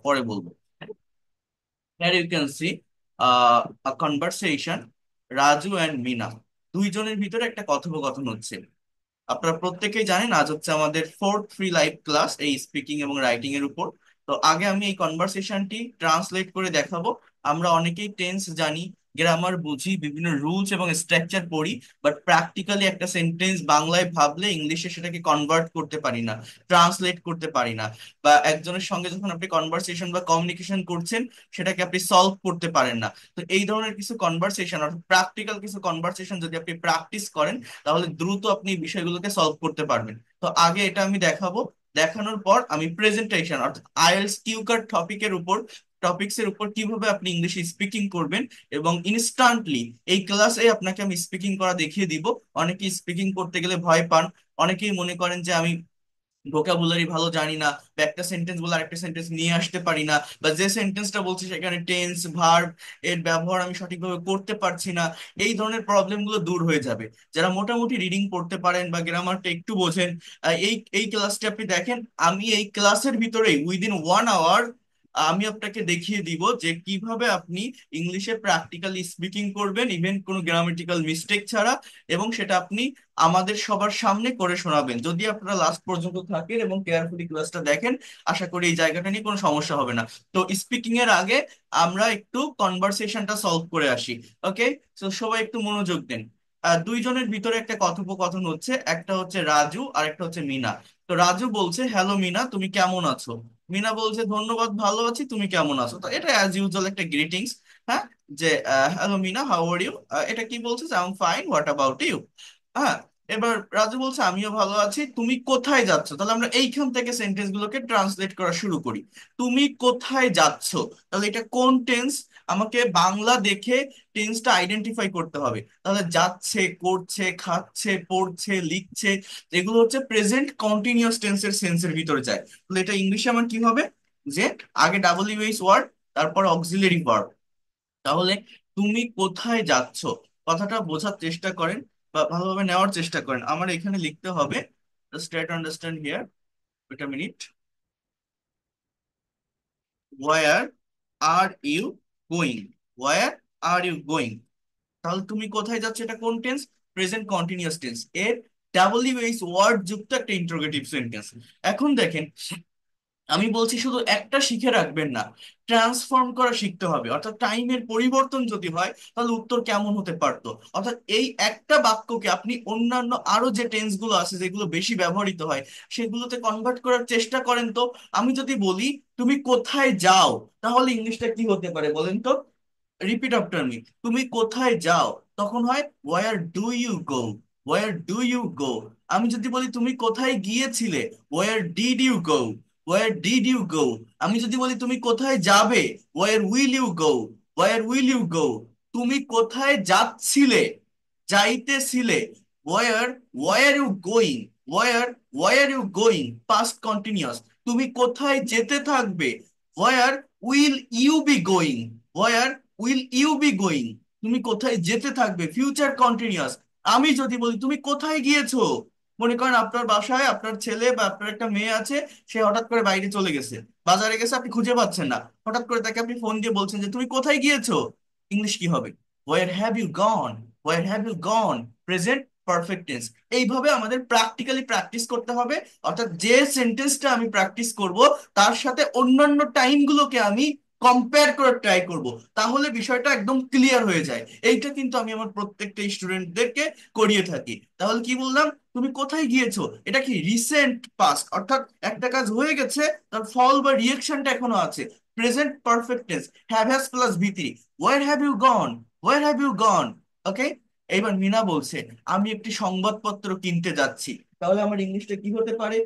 পরে বলবো। Here you can see a conversation, Raju and Meena, দুইজনের ভিতরে একটা কথোপকথন হচ্ছে। আপনারা প্রত্যেকেই জানেন আজ হচ্ছে আমাদের ফোর্থ ফ্রি লাইভ ক্লাস এই স্পিকিং এবং রাইটিং এর উপর। তো আগে আমি এই কনভারসেশনটি ট্রান্সলেট করে দেখাবো। আমরা অনেকেই টেন্স জানি, গ্রামার বুঝি, বিভিন্ন রুলস এবং স্ট্রাকচার পড়ি, বাট প্র্যাকটিক্যালি একটা সেন্টেন্স বাংলায় ভাবলে ইংলিশে সেটাকে কনভার্ট করতে পারি না, ট্রান্সলেট করতে পারি না। বা একজনের সঙ্গে যখন আপনি কনভারসেশন বা কমিউনিকেশন করছেন, সেটাকে আপনি সলভ করতে পারেন না। তো এই ধরনের কিছু কনভারসেশন অর্থাৎ প্র্যাকটিক্যাল কিছু কনভারসেশন যদি আপনি প্র্যাকটিস করেন, তাহলে দ্রুত আপনি বিষয়গুলোকে সলভ করতে পারবেন। তো আগে এটা আমি দেখাবো, দেখানোর পর আমি প্রেজেন্টেশন অর্থাৎ আইএলটিএস কিউ কার্ড টপিকস এর উপর কিভাবে আপনি ইংলিশে স্পিকিং করবেন এবং ইনস্ট্যান্টলি এই ক্লাসে আপনাকে আমি স্পিকিং করা দেখিয়ে দিব। অনেকেই স্পিকিং করতে গেলে ভয় পান, অনেকেই মনে করেন যে আমি ভোকাবুলারি ভালো জানি না, বা একটা সেন্টেন্স বলে আরেকটা সেন্টেন্স নিয়ে আসতে পারি না, বা যে সেন্টেন্সটা বলছি সেখানে টেন্স ভার্ব এর ব্যবহার আমি সঠিকভাবে করতে পারছি না। এই ধরনের প্রবলেম গুলো দূর হয়ে যাবে। যারা মোটামুটি রিডিং পড়তে পারেন বা গ্রামারটা একটু বোঝেন, এই এই ক্লাসটা আপনি দেখেন। আমি এই ক্লাসের ভিতরেই উইদিন 1 আওয়ার আমি আপনাকে দেখিয়ে দিব যে কিভাবে আপনি ইংলিশে প্র্যাকটিক্যালি স্পিকিং করবেন, ইভেন কোনো গ্রামেটিক্যাল মিস্টেক ছাড়া। এবং সেটা আপনি আমাদের সবার সামনে করে শোনাবেন। যদি আপনারা লাস্ট পর্যন্ত থাকেন এবং কেয়ারফুলি ক্লাসটা দেখেন, আশা করি এই জায়গাটা নিয়ে কোনো সমস্যা হবে না। তো স্পিকিং এর আগে আমরা একটু কনভারসেশনটা সলভ করে আসি। ওকে, তো সবাই একটু মনোযোগ দেন। দুইজনের ভিতরে একটা কথোপকথন হচ্ছে, একটা হচ্ছে রাজু আর একটা হচ্ছে মিনা। তো রাজু বলছে, হ্যালো মিনা, তুমি কেমন আছো? মিনা বলছে, ধন্যবাদ, ভালো আছি, তুমি কেমন আছো? তো এটা অ্যাজ ইউজুয়াল একটা গ্রিটিংস। হ্যাঁ, যে hello Meena, how are you. এটা কি বলছে, I am fine, what about you. হ্যাঁ, এবার রাজু বলছে, আমিও ভালো আছি, তুমি কোথায় যাচ্ছ? তাহলে আমরা এইখান থেকে সেন্টেন্স গুলোকে ট্রান্সলেট করা শুরু করি। তুমি কোথায় যাচ্ছ, তাহলে এটা কোন টেন্স? আমাকে বাংলা দেখে টেন্সটা আইডেন্টিফাই করতে হবে। তাহলে যাচ্ছে, করছে, খাচ্ছে, পড়ছে, লিখছে, এগুলো হচ্ছে প্রেজেন্ট কন্টিনিউয়াস টেন্সের সেন্সের ভিতরে যায়। তাহলে এটা ইংলিশে আমার কি হবে, যে আগে ডাবল ইউএস ওয়ার্ড, তারপর অক্সিলারি ভার্ব। তাহলে তুমি কোথায় যাচ্ছ, কথাটা বোঝার চেষ্টা করেন বা ভালোভাবে নেওয়ার চেষ্টা করেন। আমার এখানে লিখতে হবে, just try to understand here, wait a minute. Where are you going, where are you going. তাহলে তুমি কোথায় যাচ্ছ, এটা কোন টেন্স? প্রেজেন্ট কন্টিনিউয়াস টেন্স এর ডাব্লিউএইচ ওয়ার্ড যুক্ত একটা ইন্টারোগেটিভ সেন্টেন্স। এখন দেখেন, আমি বলছি শুধু একটা শিখে রাখবেন না, ট্রান্সফর্ম করা শিখতে হবে। অর্থাৎ টাইমের পরিবর্তন যদি হয়, তাহলে উত্তর কেমন হতে পারতো। অর্থাৎ এই একটা বাক্যকে আপনি অন্যান্য আরো যে টেন্স গুলো আছে যেগুলো বেশি ব্যবহৃত হয়, সেগুলোতে কনভার্ট করার চেষ্টা করেন। তো আমি যদি বলি তুমি কোথায় যাও, তাহলে ইংলিশটা কি হতে পারে বলেন তো? রিপিট আফটার মি, তুমি কোথায় যাও, তখন হয় where do you go, where do you go. আমি যদি বলি তুমি কোথায় গিয়েছিলে, where did you go, where did you go. আমি যদি বলি তুমি কোথায় যাবে, where will you go, where will you go. তুমি কোথায় যাচ্ছিলে, যাইতেছিলে, where were you going, where were you going, past continuous. তুমি কোথায় যেতে থাকবে, where will you be going, where will you be going. তুমি কোথায় যেতে থাকবে, ফিউচার কন্টিনিউয়াস। আমি যদি বলি তুমি কোথায় গিয়েছো, মনে করেন আপনার বাসায় আপনার ছেলে বা আপনার একটা মেয়ে আছে, সে হঠাৎ করে বাইরে চলে গেছে, বাজারে গেছে, আপনি খুঁজে পাচ্ছেন না। হঠাৎ করে তাকে আপনি ফোন দিয়ে বলছেন যে তুমি কোথায় গিয়েছো, ইংলিশ কি হবে? Where have you gone, where have you gone, present perfect tense. এইভাবে আমাদের প্র্যাকটিক্যালি প্র্যাকটিস করতে হবে। অর্থাৎ যে সেন্টেন্সটা আমি প্র্যাকটিস করব, তার সাথে অন্যান্য টাইমগুলোকে আমি কম্পেয়ার করে ট্রাই করব। তাহলে বিষয়টা একদম ক্লিয়ার হয়ে যায়। এইটা কিন্তু আমি আমার প্রত্যেকটা স্টুডেন্টদেরকে করিয়ে থাকি। তাহলে কি বললাম, তুমি কোথায় গিয়েছো, এটা কি রিসেন্ট পাস্ট, অর্থাৎ একটা কাজ হয়ে গেছে, তার ফল বা রিয়েকশনটা এখনো আছে। Present perfect tense, have has plus ভিত্তি, where have you gone, where have you gone. Okay, এইবার মিনা বলছে, আমি একটি সংবাদপত্র কিনতে যাচ্ছি। তাহলে আমার ইংলিশটা কি হতে পারে?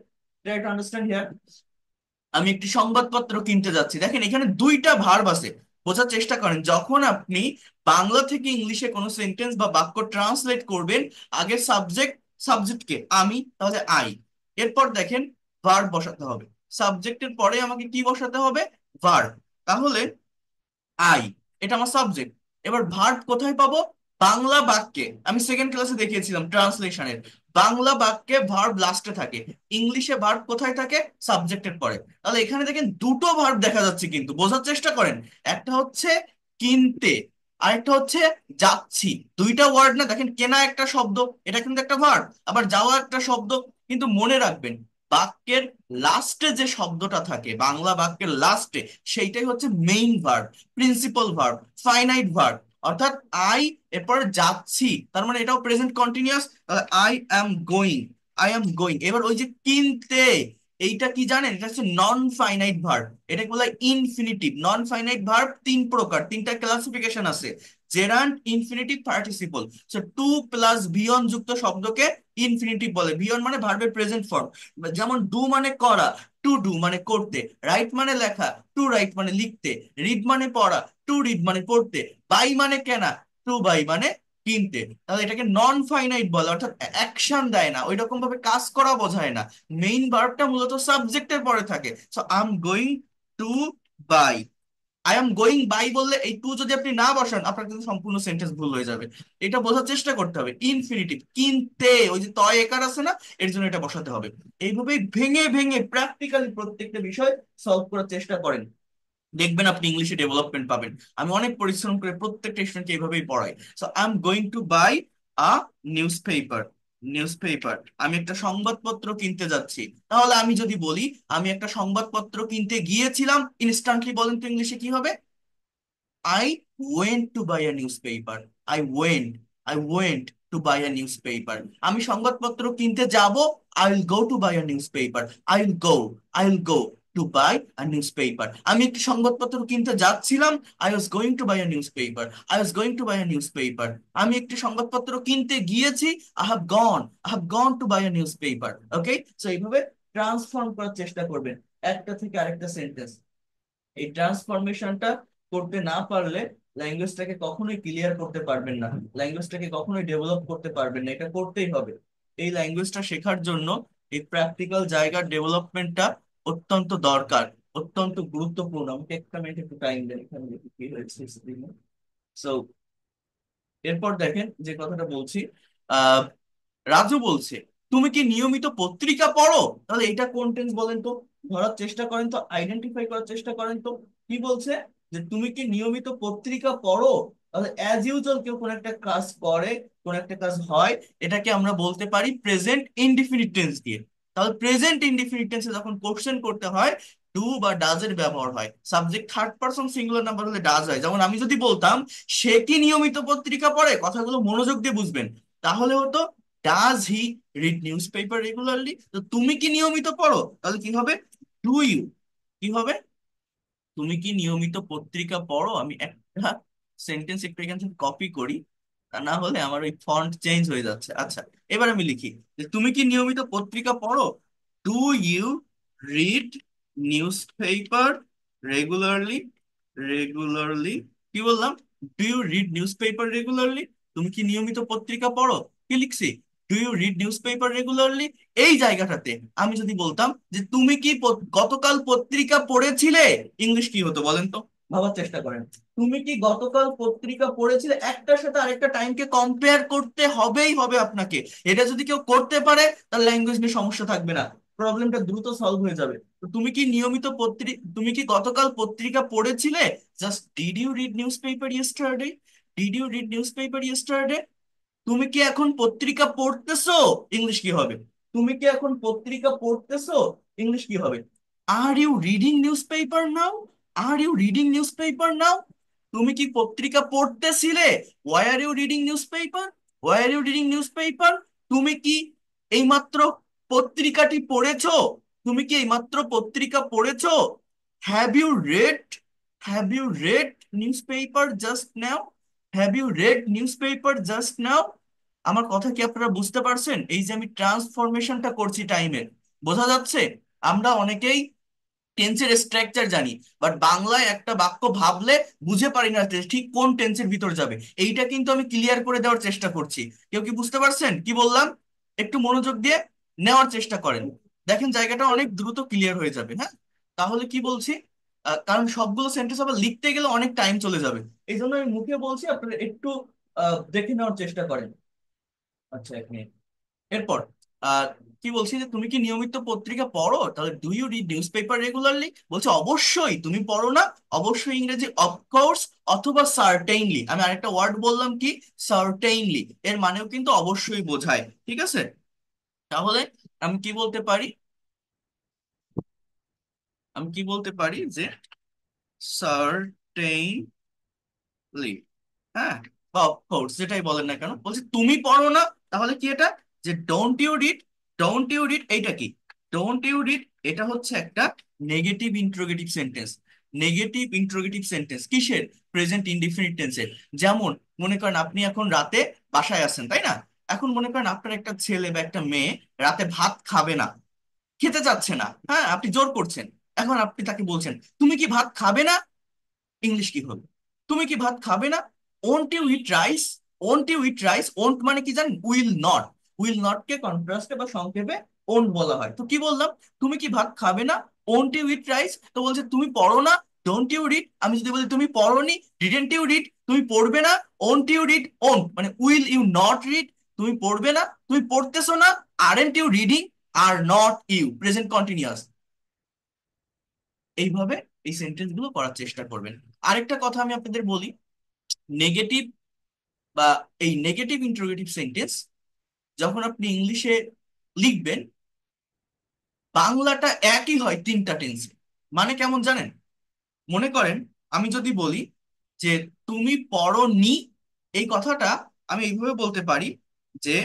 Try to understand here. আমি একটি সংবাদপত্র কিনতে যাচ্ছি, দেখেন এখানে দুইটা ভার্ব আছে। বোঝার চেষ্টা করেন, যখন আপনি বাংলা থেকে ইংলিশে কোনো সেন্টেন্স বা বাক্য ট্রান্সলেট করবেন, আগে সাবজেক্ট, সাবজেক্টকে আমি, তাহলে আই। এরপর দেখেন ভার্ব বসাতে হবে। সাবজেক্টের পরে আমাকে কি বসাতে হবে? ভার্ব। তাহলে আই, এটা আমার সাবজেক্ট। এবার ভার্ব কোথায় পাবো? বাংলা বাক্যে। আমি সেকেন্ড ক্লাসে দেখিয়েছিলাম ট্রান্সলেশনের, বাংলা বাক্যে ভার্ব লাস্টে থাকে, ইংলিশে ভার্ব কোথায় থাকে? সাবজেক্টের পরে। তাহলে এখানে দেখেন দুটো ভার্ব দেখা যাচ্ছে, কিন্তু বোঝার চেষ্টা করেন। একটা হচ্ছে কিনতে, আরেকটা হচ্ছে যাচ্ছি। দুইটা ওয়ার্ড না, দেখেন কেনা একটা শব্দ, এটা কিন্তু একটা ভার্ব, আবার যাওয়া একটা শব্দ। কিন্তু মনে রাখবেন, বাক্যের লাস্টে যে শব্দটা থাকে, বাংলা বাক্যের লাস্টে, সেইটাই হচ্ছে main verb, principal verb, finite verb. অর্থাৎ আই, এরপর যাচ্ছি, তার মানে এটাও present continuous. I am going, I am going. এবার ওই যে কিনতে, এইটা কি জানেন? এটা হচ্ছে নন ফাইনাইট ভার্ব, এটাকে বলা হয় ইনফিনিটিভ। নন ফাইনাইট ভার্ব তিন প্রকার, তিনটা ক্লাসিফিকেশন আছে। Gerund, infinitive, participle. So to plus ভিয়ন যুক্ত শব্দকে ইনফিনিটিভ বলে। ভিয়ন মানে ভার্বের প্রেজেন্ট ফর্ম। যেমন ডু মানে করা, টু ডু মানে করতে, রাইট মানে লেখা, টু রাইট মানে লিখতে, রিড মানে পড়া, টু রিড মানে পড়তে, বাই মানে কেনা, টু বাই মানে কিনতে। তাহলে এটাকে নন ফাইনাইট বলে, অর্থাৎ অ্যাকশন দেয় না, ওই রকম ভাবে কাজ করা বোঝায় না। মেইন ভার্বটা মূলত সাবজেক্টের পরে থাকে। So I am going to buy. I am going buy বললে এই টু যদি আপনি না বসান, আপনার কিন্তু সম্পূর্ণ সেন্টেন্স ভুল হয়ে যাবে। এটা বোঝার চেষ্টা করতে হবে। ইনফিনিটিভ, কিনতে, ওই যে তয় একার আছে না, এর জন্য এটা বসাতে হবে। এইভাবেই ভেঙে ভেঙে প্র্যাকটিক্যালি প্রত্যেকটা বিষয় সলভ করার চেষ্টা করেন, দেখবেন আপনি ইংলিশে ডেভেলপমেন্ট পাবেন। আমি অনেক পরিশ্রম করে প্রত্যেকটা স্টুডেন্টকে এইভাবেই পড়াই। So I am going to buy a newspaper. Newspaper, আমি একটা সংবাদপত্র কিনতে যাচ্ছি। তাহলে আমি যদি বলি আমি একটা সংবাদপত্র কিনতে গিয়েছিলাম, ইনস্ট্যান্টলি বলেন তো ইংলিশে কি হবে? I went to buy a newspaper. I went to buy a newspaper. আমি সংবাদপত্র কিনতে যাব। I will go to buy a newspaper. I will go to buy a newspaper. আমি একটি সংবাদপত্র কিনতে যাচ্ছিলাম। I was going to buy a newspaper. I was going to buy a newspaper. আমি একটি সংবাদপত্র কিনতে গিয়েছি। I have gone to buy a newspaper. Okay, so এইভাবে ট্রান্সফর্ম করার চেষ্টা করবেন একটা থেকে আরেকটা সেন্টেন্স। এই ট্রান্সফরমেশনটা করতে না পারলে ল্যাঙ্গুয়েজটাকে কখনোই ক্লিয়ার করতে পারবেন না, ল্যাঙ্গুয়েজটাকে কখনোই ডেভেলপ করতে পারবেন না। এটা করতেই হবে। এই ল্যাঙ্গুয়েজটা শেখার জন্য এই প্র্যাকটিক্যাল জায়গার ডেভেলপমেন্টটা অত্যন্ত দরকার, অত্যন্ত গুরুত্বপূর্ণ। আমাকে একটা মিনিট একটু টাইম দেন, এখানে দেখি কি হয়েছে স্ক্রিনে। সো এরপর দেখেন যে কথাটা বলছি। আহ রাজু বলছে, তুমি কি নিয়মিত পত্রিকা পড়ো? তাহলে এটা কোন টেন্স বলেন তো? ধরার চেষ্টা করেন তো, আইডেন্টিফাই করার চেষ্টা করেন তো। কি বলছে? যে তুমি কি নিয়মিত পত্রিকা পড়ো। তাহলে অ্যাজ ইউজুয়াল কেউ কোন একটা কাজ করে, কোন একটা কাজ হয়, এটাকে আমরা বলতে পারি প্রেজেন্ট ইনডিফিনিট টেন্স দিয়ে। তাহলে প্রেজেন্ট ইনডিফিনিট টেন্সে যখন কোশ্চেন করতে হয়, ডু বা ডাজ এর ব্যবহার হয়। Subject third person singular number হলে ডাজ হয়। যেমন আমি যদি বলতাম সে কি নিয়মিত পত্রিকা পড়ে, কথাগুলো মনোযোগ দিয়ে বুঝবেন, তাহলে হতো does he read newspaper regularly. তো তুমি কি নিয়মিত পড়ো, তাহলে কি হবে? Do you. কি হবে? তুমি কি নিয়মিত পত্রিকা পড়ো। আমি একটা সেন্টেন্স একটু এখান থেকে কপি করি, তা না হলে আমার ওই ফন্ট চেঞ্জ হয়ে যাচ্ছে। আচ্ছা, এবার আমি লিখি যে তুমি কি নিয়মিত পত্রিকা পড়ো। Do you read newspaper regularly? Regularly, কি বললাম? Do you read newspaper regularly? তুমি কি নিয়মিত পত্রিকা পড়ো? কি লিখছি? Do you read newspaper regularly. এই জায়গাটাতে আমি যদি বলতাম যে তুমি কি গতকাল পত্রিকা পড়েছিলে, ইংলিশ কি হতো বলেন তো? ভাবার চেষ্টা করেন। তুমি কি গতকাল পত্রিকা পড়েছিলে, একটার সাথে আরেকটা টাইমকে কম্পেয়ার করতে হবেই হবে আপনাকে। এটা যদি কেউ করতে পারে, তার ল্যাঙ্গুয়েজ নিয়ে সমস্যা থাকবে না, প্রবলেমটা দ্রুত সলভ হয়ে যাবে। তো তুমি কি নিয়মিত তুমি কি গতকাল পত্রিকা পড়েছিলে? Just did you read newspaper yesterday? Did you read newspaper yesterday? তুমি কি এখন পত্রিকা পড়তেছো, ইংলিশ কি হবে? তুমি কি এখন পত্রিকা পড়তেছো, ইংলিশ কি হবে? Are you reading newspaper now? Are you reading newspaper now? তুমি কি পত্রিকা পড়তেছিলে? Why are you reading newspaper? Why are you reading newspaper? তুমি কি এইমাত্র পত্রিকাটি পড়েছো? তুমি কি এইমাত্র পত্রিকা পড়েছো? Have you read, have you read newspaper just now? Have you read newspaper just now? আমার কথা কি আপনারা বুঝতে পারছেন? এই যে আমি ট্রান্সফরমেশনটা করছি টাইমের, বোঝা যাচ্ছে? আমরা অনেকেই টেন্সের স্ট্রাকচার জানি, বাট বাংলায় একটা বাক্য ভাবলে বুঝে পারি না যে ঠিক কোন টেন্সের ভিতর যাবে। এইটা কিন্তু আমি ক্লিয়ার করে দেওয়ার চেষ্টা করছি। কেউ কি বুঝতে পারছেন কি বললাম? একটু মনোযোগ দিয়ে নেওয়ার চেষ্টা করেন, দেখেন জায়গাটা অনেক দ্রুত ক্লিয়ার হয়ে যাবে। হ্যাঁ, তাহলে কি বলছি? কারণ সবগুলো সেন্টেন্স আবার লিখতে গেলে অনেক টাইম চলে যাবে, এই জন্য আমি মুখে বলছি, আপনারা একটু দেখে নেওয়ার চেষ্টা করেন। আচ্ছা, এক মিনিট। এরপর আহ কি বলছি, যে তুমি কি নিয়মিত পত্রিকা পড়ো, তাহলে do you read newspaper regularly, বলছে অবশ্যই। তুমি পড়ো না? অবশ্যই ইংরেজি অফকোর্স অথবা সার্টেইনলি। আমি আরেকটা ওয়ার্ড বললাম, কি? সার্টেইনলি। এর মানেও কিন্তু অবশ্যই বোঝায়, ঠিক আছে? তাহলে আমি কি বলতে পারি? আমি কি বলতে পারি যে সার্টেইনলি, হ্যাঁ, বা অফকোর্স, যেটাই বলেন না কেন। বলছে তুমি পড়ো না, তাহলে কি এটা? যে don't you read. Don't you read এইটা কি? ডোন্ট ইউ রিড এটা হচ্ছে একটা negative interrogative sentence. Negative interrogative sentence কিসের? প্রেজেন্ট ইনডিফিনিট টেন্সের। যেমন মনে করেন আপনি এখন রাতে বাসায় আছেন, তাই না? এখন মনে করেন আপনার একটা ছেলে বা একটা মেয়ে রাতে ভাত খাবে না, খেতে চাচ্ছে না, হ্যাঁ, আপনি জোর করছেন। এখন আপনি তাকে বলছেন, তুমি কি ভাত খাবে না? ইংলিশ কি হবে? তুমি কি ভাত খাবে না? Won't you eat rice? Won't you eat rice, won't মানে কি জানেন? Will not. উইল নট কে কন্ট্রাস্টে বা সংক্ষেপে ওন্ট বলা হয়। তো কি বললাম? তুমি কি ভাত খাবে না? Won't you eat rice. তো বলছে তুমি পড়ো না, ডোন্ট ইউ রিড। আমি যদি বলি তুমি পড়োনি, ডিডেন্ট ইউ রিড, তুমি পড়বে না, ওন্ট ইউ রিড। ওন্ট মানে উইল ইউ নট রিড, তুমি পড়বে না, তুমি পড়তেছো না, aren't you reading, are not you, present continuous. এইভাবে এই সেন্টেন্স গুলো করার চেষ্টা করবেন। আরেকটা কথা আমি আপনাদের বলি, নেগেটিভ বা এই নেগেটিভ ইন্টারোগেটিভ সেন্টেন্স যখন আপনি ইংলিশে লিখবেন, বাংলাটা একই হয় তিনটা টেন্সে। মানে কেমন জানেন? মনে করেন আমি যদি বলি যে তুমি পড়োনি, এই কথাটা আমি এইভাবে বলতে পারি যে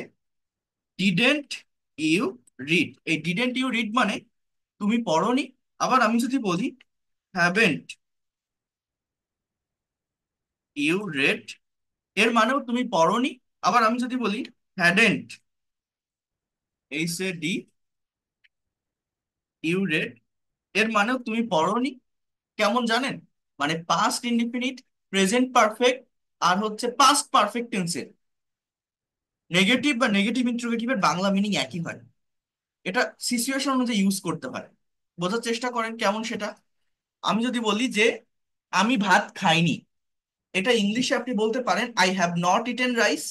ডিডেন্ট ইউ রিড। এই ডিডেন্ট ইউ রিড মানে তুমি পড়োনি। আবার আমি যদি বলি হ্যাভেন্ট ইউ রেড, এর মানেও তুমি পড়োনি। আবার আমি যদি বলি hadn't, H A D, you read, এর মানেও তুমি পড়োনি। কেমন জানেন? মানে পাস্ট ইনডিফিনিট, প্রেজেন্ট পারফেক্ট, আর হচ্ছে পাস্ট পারফেক্ট টেন্সের নেগেটিভ বা নেগেটিভ ইন্টারোগেটিভের বাংলা মিনিং একই হয়। এটা সিচুয়েশন অনুযায়ী ইউজ করতে হয়। বোঝার চেষ্টা করেন কেমন সেটা। আমি যদি বলি যে আমি ভাত খাইনি, এটা ইংলিশে আপনি বলতে পারেন I have not eaten rice,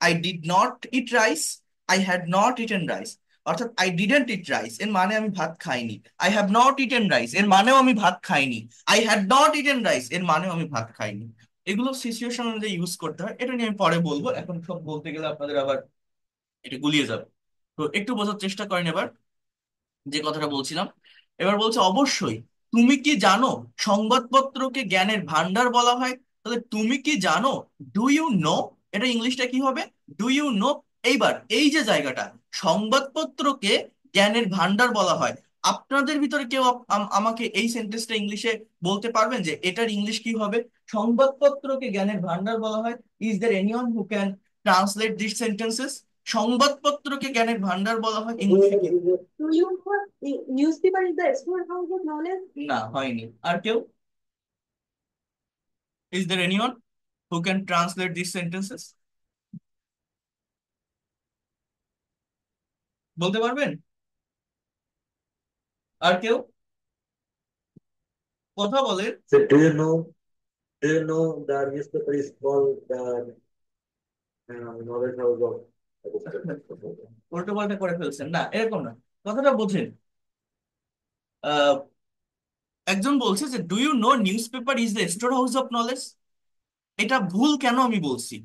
I did not eat rice, I had not eaten rice. অর্থাৎ আই ডিডেন্ট ইট রাইস এর মানে আমি ভাত খাইনি, I have not eaten rice এর মানেও আমি ভাত খাইনি, I had not eaten rice এর মানেও আমি ভাত খাইনি। এগুলো সিচুয়েশন অনুযায়ী ইউজ করতে হয়। এটা নিয়ে আমি পরে বলবো, এখন সব বলতে গেলে আপনাদের আবার এটা গুলিয়ে যাবে। তো একটু বোঝার চেষ্টা করেন এবার যে কথাটা বলছিলাম। এবার বলছে অবশ্যই। তুমি কি জানো সংবাদপত্রকে জ্ঞানের ভান্ডার বলা হয়? তাহলে তুমি কি জানো, ডু ইউ নো, এটা ইংলিশটা কি হবে? Do you know. এইবার এই যে জায়গাটা, সংবাদপত্রকে জ্ঞানের ভান্ডার বলা হয়, আপনাদের ভিতরে কেউ আমাকে এই সেন্টেন্সটা ইংলিশে বলতে পারবেন যে এটার ইংলিশ কি হবে? সংবাদপত্রকে জ্ঞানের ভান্ডার বলা হয়, is there anyone who can translate this sentences? সংবাদপত্রকে জ্ঞানের ভান্ডার বলা হয় ইংলিশে কি? Do you know newspaper is the storehouse of knowledge? না, হয়নি। আর কেউ? Is there anyone who can translate these sentences? বলতে পারবেন? আর কেউ? কথা বলেন। So do you know the newspaper is called the knowledge house of উল্টো পাল্টা করে ফেলছেন না, এরকম না, কথাটা বোঝেন। আহ, একজন বলছে যে do you know newspaper is the store house of knowledge. এটা ভুল কেন আমি বলছি?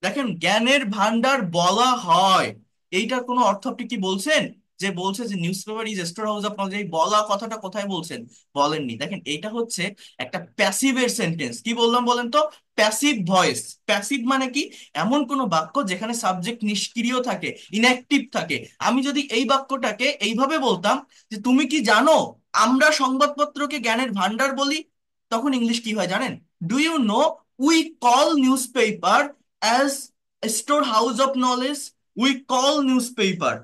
দেখেন, জ্ঞানের ভান্ডার বলা হয়, এইটার কোনো অর্থ আপনি কি বলছেন? যে বলছে যে news paper is store house of knowledge, এই বলা কথাটা কোথায় বলছেন? বলেননি। দেখেন, এইটা হচ্ছে একটা প্যাসিভের সেন্টেন্স। কি বললাম বলেন তো? Passive voice. প্যাসিভ মানে কি? এমন কোন বাক্য যেখানে সাবজেক্ট নিষ্ক্রিয় থাকে, ইনঅ্যাক্টিভ থাকে। আমি যদি এই বাক্যটাকে এইভাবে বলতাম যে তুমি কি জানো আমরা সংবাদপত্রকে জ্ঞানের ভান্ডার বলি, তখন ইংলিশ কি হয় জানেন? Do you know we call newspaper as store house of knowledge? We call newspaper.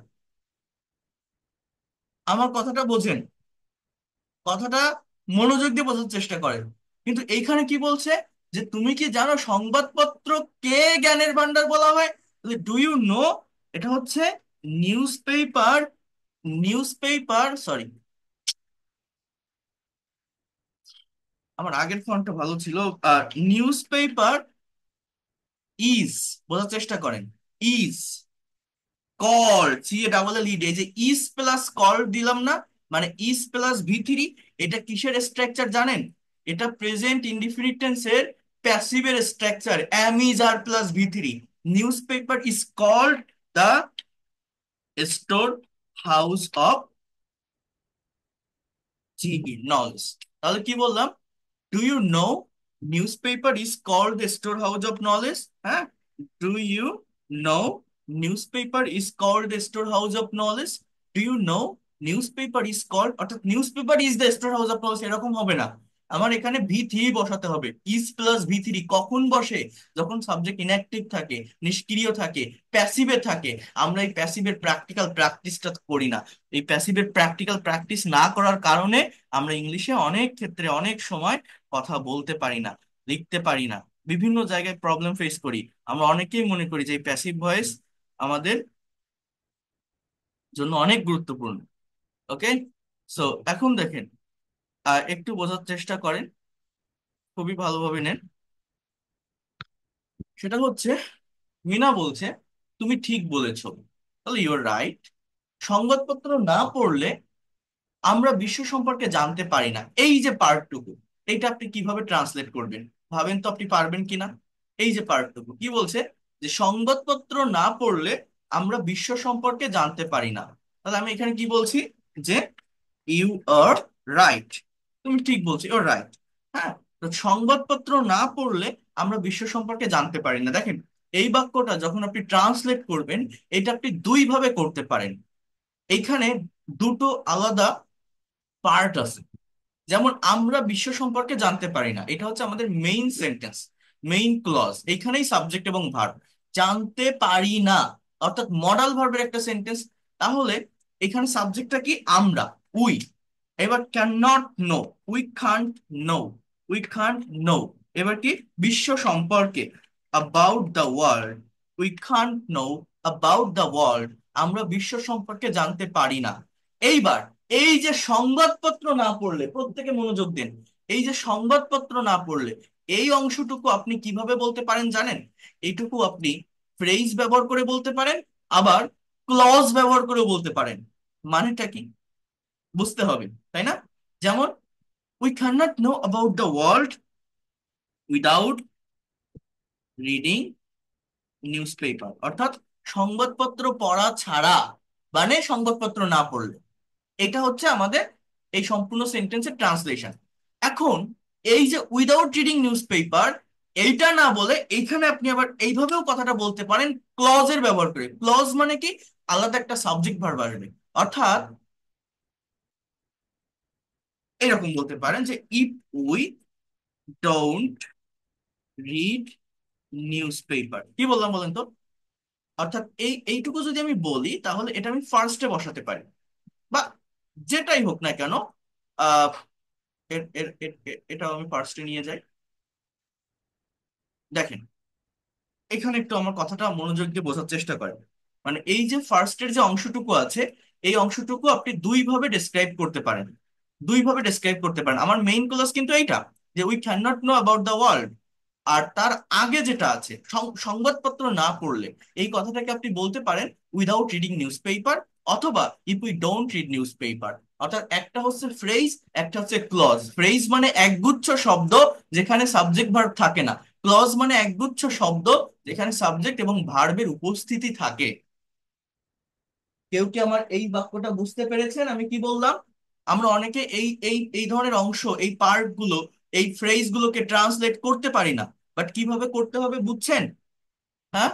আমার কথাটা বোঝেন, কথাটা মনোযোগ দিয়ে বোঝার চেষ্টা করেন। কিন্তু এইখানে কি বলছে? যে তুমি কি জানো সংবাদপত্র কে জ্ঞানের ভান্ডার বলা হয়? ডু ইউ নো, এটা হচ্ছে news paper. News paper, sorry, আমার আগের ফন্টটা ভালো ছিল। নিউজ পেপার ইজ, বোঝার চেষ্টা করেন, is called, C A double L E D, এই যে ইস প্লাস কল্ড দিলাম না, মানে ইস প্লাস ভি থ্রি, এটা কিসের স্ট্রাকচার জানেন? এটা প্রেজেন্ট ইনডিফিনিট টেন্সের প্যাসিভের structure, am is are plus V three. Newspaper is called the store house of জিই নলেজ। তাহলে কি বললাম? Do you know newspaper is called the store house of knowledge? হ্যাঁ, do you know newspaper is called the store house of knowledge? Do you know newspaper is called, অর্থাৎ newspaper is the store house of knowledge এরকম হবে না, আমার এখানে V three বসাতে হবে। Is plus V three কখন বসে? যখন সাবজেক্ট ইনঅ্যাক্টিভ থাকে, নিষ্ক্রিয় থাকে, প্যাসিভে থাকে। আমরা এই প্যাসিভের প্র্যাকটিক্যাল প্র্যাকটিসটা করি না। এই প্যাসিভের প্র্যাকটিক্যাল প্র্যাকটিস না করার কারণে আমরা ইংলিশে অনেক ক্ষেত্রে অনেক সময় কথা বলতে পারি না, লিখতে পারি না, বিভিন্ন জায়গায় প্রবলেম ফেস করি। আমরা অনেকেই মনে করি যে এই প্যাসিভ ভয়েস আমাদের জন্য অনেক গুরুত্বপূর্ণ। ওকে, সো এখন দেখেন, একটু বোঝার চেষ্টা করেন, খুবই ভালোভাবে নেন। সেটা হচ্ছে, মিনা বলছে তুমি ঠিক বলেছো, তাহলে ইউর রাইট, সংবাদপত্র না পড়লে আমরা বিশ্ব সম্পর্কে জানতে পারি না, এই যে পার্টটুকু, এইটা আপনি কিভাবে ট্রান্সলেট করবেন? ভাবেন তো আপনি পারবেন কিনা। এই যে পার্টটুকু কি বলছে, যে সংবাদপত্র না পড়লে আমরা বিশ্ব সম্পর্কে জানতে পারি না। তাহলে আমি এখানে কি বলছি, যে ইউ আর রাইট, তুমি ঠিক বলছো, ইউর রাইট। হ্যাঁ, তো সংবাদপত্র না পড়লে আমরা বিশ্ব সম্পর্কে জানতে পারি না। দেখেন, এই বাক্যটা যখন আপনি ট্রান্সলেট করবেন, এটা আপনি দুই ভাবে করতে পারেন। এইখানে দুটো আলাদা পার্ট আছে। যেমন আমরা বিশ্ব সম্পর্কে জানতে পারি না, এটা হচ্ছে আমাদের মেইন সেন্টেন্স, মেইন ক্লজ, এইখানেই সাবজেক্ট এবং ভার্ব। জানতে পারি না অর্থাৎ মডাল ভার্বের একটা সেন্টেন্স। তাহলে এখানে সাবজেক্টটা কি? আমরা, উই। এবার can not know, we can't know, we can't know. এবার কি? বিশ্ব সম্পর্কে, about the world, we can't know about the world, আমরা বিশ্ব সম্পর্কে জানতে পারি না। এইবার এই যে সংবাদপত্র না পড়লে, প্রত্যেকে মনোযোগ দিন, এই যে সংবাদপত্র না পড়লে, এই অংশটুকু আপনি কিভাবে বলতে পারেন জানেন? এইটুকু আপনি ফ্রেজ ব্যবহার করে বলতে পারেন, আবার ক্লজ ব্যবহার করে বলতে পারেন। মানেটা কি বুঝতে হবে, তাই না? যেমন, we can not know about the world without reading news paper, অর্থাৎ সংবাদপত্র পড়া ছাড়া, মানে সংবাদপত্র না পড়লে। এটা হচ্ছে আমাদের এই সম্পূর্ণ সেন্টেন্সের ট্রান্সলেশন। এখন এই যে উইদাউট রিডিং নিউজ পেপার, এইটা না বলে এইখানে আপনি আবার এইভাবেও কথাটা বলতে পারেন, ক্লজের ব্যবহার করে। ক্লজ মানে কি? আলাদা একটা সাবজেক্ট ভার্ব আসবে। অর্থাৎ এরকম বলতে পারেন যে if we don't read news paper. কি বললাম বলেন তো? অর্থাৎ এইটুকু যদি আমি বলি, তাহলে এটা আমি ফার্স্টে বসাতে পারি, বা যেটাই হোক না কেন। আহ এটাও আমি ফার্স্টে নিয়ে যাই। দেখেন, এখানে একটু আমার কথাটা মনোযোগ দিয়ে বোঝার চেষ্টা করেন। মানে এই যে ফার্স্টের যে অংশটুকু আছে, এই অংশটুকু আপনি দুই ভাবে ডেসক্রাইব করতে পারেন, দুই ভাবে ডেসক্রাইব করতে পারেন। আমার মেইন ক্লাস কিন্তু এইটা, যে we can not know about the world. আর তার আগে যেটা আছে, সংবাদপত্র না পড়লে, এই কথাটাকে আপনি বলতে পারেন উইদাউট রিডিং নিউজ পেপার, অথবা if we don't read news paper. অর্থাৎ একটা হচ্ছে ফ্রেজ, একটা হচ্ছে ক্লজ। ফ্রেজ মানে একগুচ্ছ শব্দ যেখানে সাবজেক্ট ভার্ব থাকে না। ক্লজ মানে একগুচ্ছ শব্দ যেখানে সাবজেক্ট এবং ভার্বের উপস্থিতি থাকে। কেউ কি আমার এই বাক্যটা বুঝতে পেরেছেন আমি কি বললাম? আমরা অনেকে এই এই এই ধরনের অংশ, এই পার্ট গুলো, এই ফ্রেজ গুলোকে ট্রান্সলেট করতে পারি না, বাট কিভাবে করতে হবে বুঝছেন? হ্যাঁ,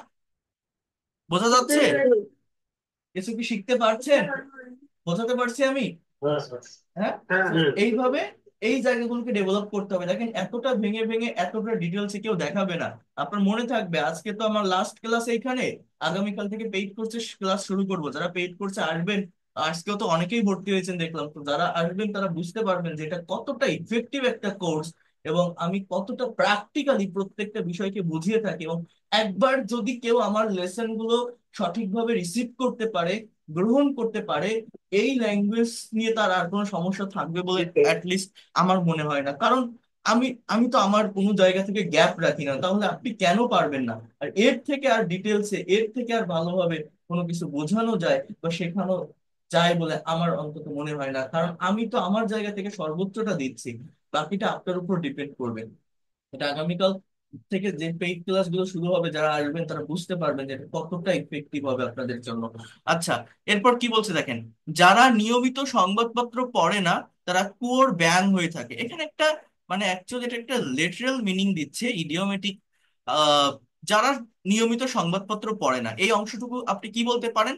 বোঝা যাচ্ছে? কিছু কি শিখতে পারছেন? বোঝাতে পারছি আমি? হ্যাঁ হ্যাঁ। হ্যাঁ তো হ্যাঁ। এইভাবে এই জায়গাগুলোকে ডেভেলপ করতে হবে। দেখেন, এতটা ভেঙে ভেঙে এতটা ডিটেলসে কেউ দেখাবে না। আপনার মনে থাকবে আজকে তো আমার লাস্ট ক্লাস এইখানে, আগামীকাল থেকে পেইড কোর্সের ক্লাস শুরু করব। যারা পেইড কোর্সে আসবেন, আজকেও তো অনেকেই ভর্তি হয়েছেন দেখলাম, তো যারা আসবেন তারা বুঝতে পারবেন যে এটা কতটা ইফেক্টিভ একটা কোর্স, এবং আমি কতটা প্র্যাকটিক্যালি প্রত্যেকটা বিষয়কে বুঝিয়ে থাকি। এবং একবার যদি কেউ আমার লেসন গুলো সঠিকভাবে রিসিভ করতে পারে, গ্রহণ করতে পারে, এই ল্যাঙ্গুয়েজ নিয়ে তার আর কোনো সমস্যা থাকবে বলে অ্যাটলিস্ট আমার মনে হয় না। কারণ আমি আমি তো আমার কোনো জায়গা থেকে গ্যাপ রাখি না, তাহলে আপনি কেন পারবেন না? আর এর থেকে আর ডিটেলসে, এর থেকে আর ভালোভাবে কোনো কিছু বোঝানো যায় বা শেখানো যায় বলে আমার অন্তত মনে হয় না, কারণ আমি তো আমার জায়গা থেকে সর্বোচ্চটা দিচ্ছি। বাকিটা আপনার উপর ডিপেন্ড করবে। এটা আগামীকাল থেকে যে পেইড ক্লাস গুলো শুরু হবে, যারা আসবেন তারা বুঝতে পারবেন যে এটা কতটা ইফেক্টিভ হবে আপনাদের জন্য। আচ্ছা, এরপর কি বলছে দেখেন, যারা নিয়মিত সংবাদপত্র পড়ে না তারা কুয়োর ব্যাং হয়ে থাকে। এখানে একটা মানে অ্যাকচুয়ালি এটা একটা লিটারাল মিনিং দিচ্ছে, ইডিওমেটিক। আহ যারা নিয়মিত সংবাদপত্র পড়ে না, এই অংশটুকু আপনি কি বলতে পারেন?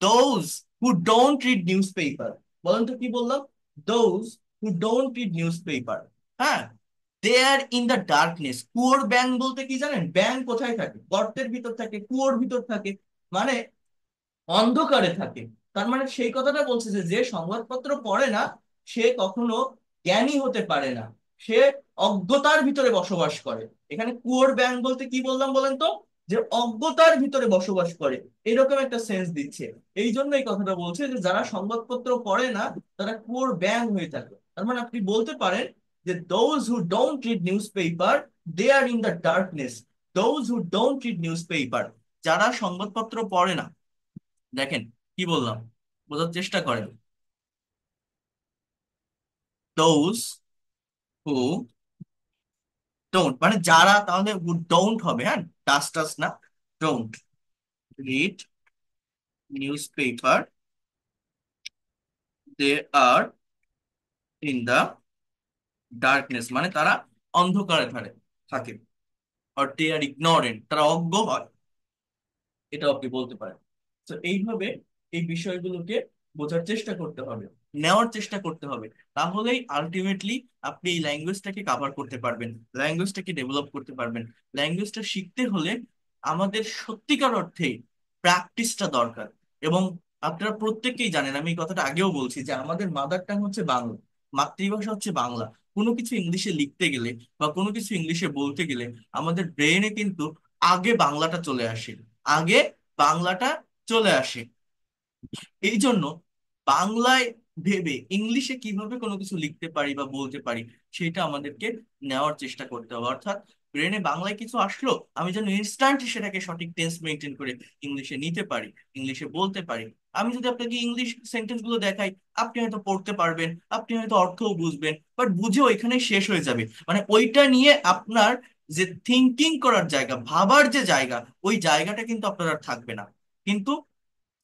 Those who don't read news paper. বলেন তো কি বললাম? Those who don't read news paper. হ্যাঁ, দে আর ইন দ্য ডার্কনেস। কুয়োর ব্যাং বলতে কি জানেন? ব্যাং কোথায় থাকে? গর্তের ভিতর থাকে, কুয়োর ভিতর থাকে, মানে অন্ধকারে থাকে। তার মানে সেই কথাটা বলছে যে যে সংবাদপত্র পড়ে না সে কখনো জ্ঞানী হতে পারে না, সে অজ্ঞতার ভিতরে বসবাস করে। এখানে কুয়োর ব্যাং বলতে কি বললাম বলেন তো? যে অজ্ঞতার ভিতরে বসবাস করে, এরকম একটা সেন্স দিচ্ছে। এই জন্য এই কথাটা বলছে যে যারা সংবাদপত্র পড়ে না তারা কুয়োর ব্যাং হয়ে থাকে। তার মানে আপনি বলতে পারেন যে those who don't read newspaper, they are in the darkness. Those who don't read newspaper, যারা সংবাদপত্র পড়ে না। দেখেন কি বললাম, বোঝার চেষ্টা করেন। দোজ হু ডোন্ট মানে যারা, তাহলে হু ডোন্ট হবে, হ্যাঁ, টাস টাস না, don't read newspaper, they are in the darkness মানে তারা অন্ধকারে থাকে। আর দে আর ইগনোরেন্ট, তারা অজ্ঞ হয়, এটাও আপনি বলতে পারেন। তো এইভাবে এই বিষয়গুলোকে বোঝার চেষ্টা করতে হবে, নেওয়ার চেষ্টা করতে হবে। তাহলেই আলটিমেটলি আপনি এই ল্যাঙ্গুয়েজটাকে কাভার করতে পারবেন, ল্যাঙ্গুয়েজটাকে ডেভেলপ করতে পারবেন। ল্যাঙ্গুয়েজটা শিখতে হলে আমাদের সত্যিকার অর্থেই প্র্যাকটিসটা দরকার। এবং আপনারা প্রত্যেকেই জানেন, আমি এই কথাটা আগেও বলছি, যে আমাদের মাদার টাং হচ্ছে বাংলা, মাতৃভাষা হচ্ছে বাংলা। কোনো কিছু ইংলিশে লিখতে গেলে বা কোনো কিছু ইংলিশে বলতে গেলে আমাদের ব্রেনে কিন্তু আগে বাংলাটা চলে আসে, আগে বাংলাটা চলে আসে। এই জন্য বাংলায় ভেবে ইংলিশে কিভাবে কোনো কিছু লিখতে পারি বা বলতে পারি সেটা আমাদেরকে নেওয়ার চেষ্টা করতে হবে। অর্থাৎ ব্রেনে বাংলায় কিছু আসলো, আমি যেন ইনস্ট্যান্ট সেটাকে সঠিক টেন্স মেনটেন করে ইংলিশে নিতে পারি, ইংলিশে বলতে পারি। আমি যদি আপনাকে ইংলিশ সেন্টেন্স গুলো দেখাই, আপনি হয়তো পড়তে পারবেন, আপনি হয়তো অর্থও বুঝবেন, বাট বুঝে ওইখানে শেষ হয়ে যাবে। মানে ওইটা নিয়ে আপনার যে থিঙ্কিং করার জায়গা, ভাবার যে জায়গা, ওই জায়গাটা কিন্তু আপনার আর থাকবে না। কিন্তু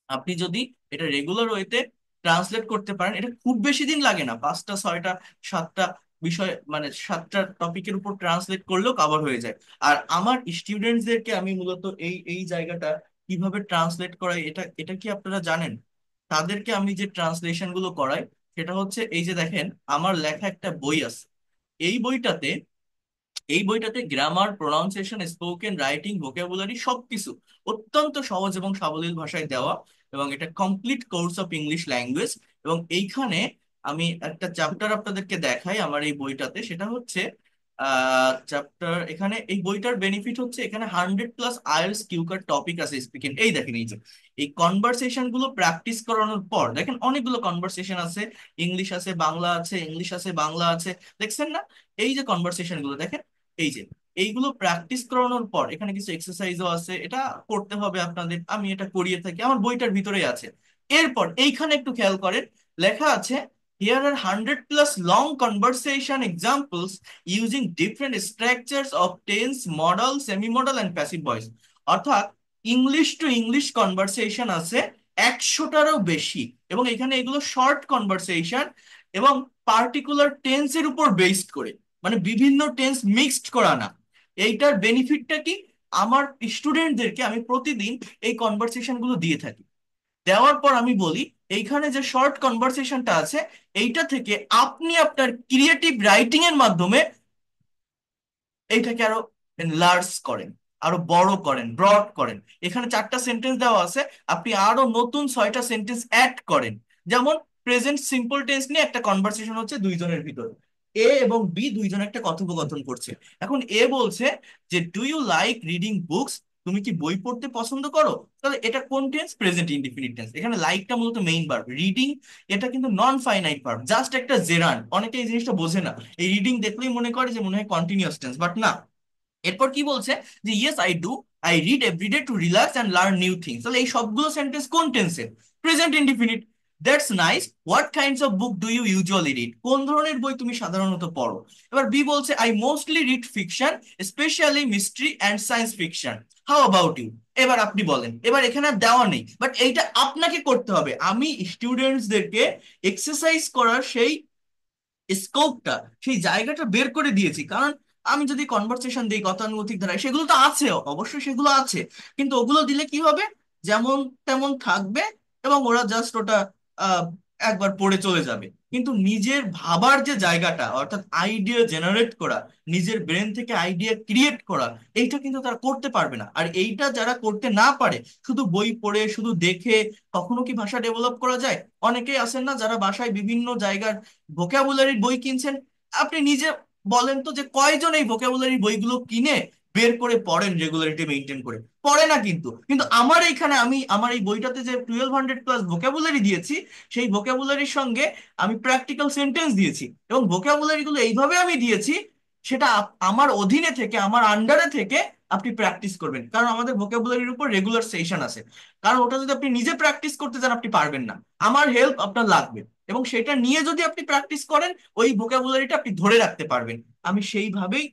আপনি যদি এটা রেগুলার ওয়েতে ট্রান্সলেট করতে পারেন, এটা খুব বেশি দিন লাগে না, 5টা 6টা 7টা বিষয় মানে 7টা টপিকের উপর ট্রান্সলেট করলেও কভার হয়ে যায়। আর আমার স্টুডেন্টসদেরকে আমি মূলত এই এই জায়গাটা কিভাবে ট্রান্সলেট করাই, এটা এটা কি আপনারা জানেন? তাদেরকে আমি যে ট্রান্সলেশন গুলো করাই সেটা হচ্ছে, এই যে দেখেন আমার লেখা একটা বই আছে, এই বইটাতে এই বইটাতে grammar, pronunciation, spoken, writing, vocabulary সবকিছু অত্যন্ত সহজ এবং সাবলীল ভাষায় দেওয়া। এবং এটা complete course of English language. এবং এইখানে আমি একটা চ্যাপ্টার আপনাদেরকে দেখাই আমার এই বইটাতে, সেটা হচ্ছে চ্যাপ্টার, এখানে এই বইটার বেনিফিট হচ্ছে এখানে 100+ আইএলটিএস কিউকার টপিক আছে স্পিকিং। এই দেখেন, এই যে এই কনভারসেশন গুলো প্র্যাকটিস করানোর পর দেখেন অনেকগুলো কনভারসেশন আছে, ইংলিশ আছে, বাংলা আছে, ইংলিশ আছে, বাংলা আছে, দেখছেন না? এই যে কনভারসেশন গুলো দেখেন, এই যে এইগুলো প্র্যাকটিস করানোর পর এখানে কিছু এক্সারসাইজও আছে, এটা করতে হবে আপনাদের, আমি এটা করিয়ে থাকি, আমার বইটার ভিতরেই আছে। এরপর এইখানে একটু খেয়াল করেন, লেখা আছে here are 100+ long conversation examples using different structures of tense, modal, semi modal and passive voice। অর্থাৎ ইংলিশ টু ইংলিশ কনভারসেশন আছে 100টারও বেশি, এবং এখানে এগুলো শর্ট কনভারসেশন এবং পার্টিকুলার টেন্সের উপর বেসড করে, মানে বিভিন্ন টেন্স মিক্সড করা না। এইটার বেনিফিটটা কি? আমার স্টুডেন্টদেরকে আমি প্রতিদিন এই কনভারসেশন গুলো দিয়ে থাকি, দেওয়ার পর আমি বলি এইখানে যে শর্ট কনভারসেশনটা আছে এইটা থেকে আপনি আপনার ক্রিয়েটিভ রাইটিং এর মাধ্যমে এইটাকে আরো লার্জ করেন, আরো বড় করেন, ব্রড করেন। এখানে 4টা সেন্টেন্স দেওয়া আছে, আপনি আরো নতুন 6টা সেন্টেন্স অ্যাড করেন। যেমন প্রেজেন্ট সিম্পল টেন্স নিয়ে একটা কনভারসেশন হচ্ছে দুইজনের ভিতর, এ এবং বি দুইজন একটা কথোপকথন করছে। এখন এ বলছে যে do you like reading books, তুমি কি বই পড়তে পছন্দ করো? তাহলে এটা কোন টেন্স? Present indefinite tense. এখানে লাইকটা মূলত মেইন ভার্ব। রিডিং, এটা কিন্তু নন ফাইনাইট ভার্ব, জাস্ট একটা জেরান্ড। অনেকে এই জিনিসটা বোঝে না, এই রিডিং দেখলেই মনে করে যে মনে হয় কন্টিনিউয়াস টেন্স, বাট না। এরপর কি বলছে যে yes I do, I read everyday to relax and learn new things. তাহলে এই সবগুলো সেন্টেন্স কোন টেন্সের? Present indefinite. That's nice, what kinds of book do you usually read? কোন ধরনের বই তুমি সাধারণত পড়ো? এবার বি বলছে I mostly read fiction, specially mystery and science fiction. How about you? এবার আপনি বলেন। এবার এখানে আর দেওয়া নেই, বাট এইটা আপনাকে করতে হবে। আমি স্টুডেন্টসদেরকে এক্সারসাইজ করার সেই স্কোপটা, সেই জায়গাটা বের করে দিয়েছি। কারণ আমি যদি কনভারসেশন দিই গতানুগতিক ধারায়, সেগুলো তো আছে, অবশ্যই সেগুলো আছে, কিন্তু ওগুলো দিলে কি হবে? যেমন তেমন থাকবে, এবং ওরা জাস্ট ওটা আহ, একবার পড়ে চলে যাবে। কিন্তু নিজের ভাবার যে জায়গাটা, অর্থাৎ আইডিয়া জেনারেট করা, নিজের ব্রেন থেকে আইডিয়া ক্রিয়েট করা, এইটা কিন্তু তারা করতে পারবে না। আর এইটা যারা করতে না পারে, শুধু বই পড়ে শুধু দেখে কখনো কি ভাষা ডেভেলপ করা যায়? অনেকেই আছেন না যারা বাসায় বিভিন্ন জায়গার ভোকাবুলারির বই কিনছেন। আপনি নিজে বলেন তো যে কয়জন এই ভোকাবুলারি বইগুলো কিনে বের করে পড়েন রেগুলারিটি মেনটেন করে? পড়ে না। কিন্তু কিন্তু আমার এইখানে, আমি আমার এই বইটাতে যে 1200+ ভোকাবুলারি দিয়েছি, সেই ভোকাবুলারির সঙ্গে আমি প্র্যাকটিক্যাল সেন্টেন্স দিয়েছি, এবং ভোকাবুলারি গুলো এইভাবে আমি দিয়েছি, সেটা আমার অধীনে থেকে, আমার আন্ডারে থেকে আপনি প্র্যাকটিস করবেন। কারণ আমাদের ভোকাবুলারির উপর রেগুলার সেশন আছে। কারণ ওটা যদি আপনি নিজে প্র্যাকটিস করতে চান, আপনি পারবেন না, আমার হেল্প আপনার লাগবে। এবং সেটা নিয়ে যদি আপনি প্র্যাকটিস করেন, ওই ভোকাবুলারিটা আপনি ধরে রাখতে পারবেন। আমি সেইভাবেই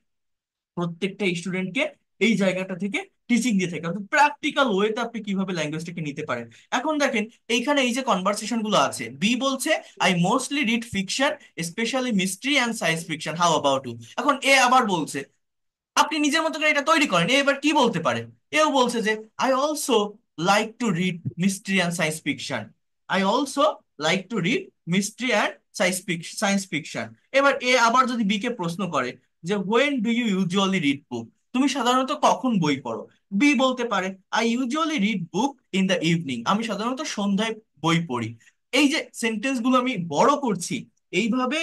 প্রত্যেকটা স্টুডেন্টকে এই জায়গাটা থেকে টিচিং দিয়ে থাকি, অর্থাৎ প্র্যাকটিক্যাল ওয়েতে আপনি কিভাবে ল্যাঙ্গুয়েজটাকে নিতে পারেন। এখন দেখেন, এইখানে এই যে কনভারসেশন গুলো আছে, বি বলছে I mostly read fiction, specially mystery and science fiction. How about you? এখন এ আবার বলছে, আপনি নিজের মতো করে এটা তৈরি করেন, এ এবার কি বলতে পারে? এও বলছে যে I also like to read mystery and science fiction. I also like to read mystery and science fiction. এবার এ আবার যদি বি কে প্রশ্ন করে যে when do you usually read book? তুমি সাধারণত কখন বই পড়ো? বি বলতে পারে I usually read book in the evening. আমি সাধারণত সন্ধ্যায় বই পড়ি। এই যে সেন্টেন্স গুলো আমি বড় করছি, এইভাবে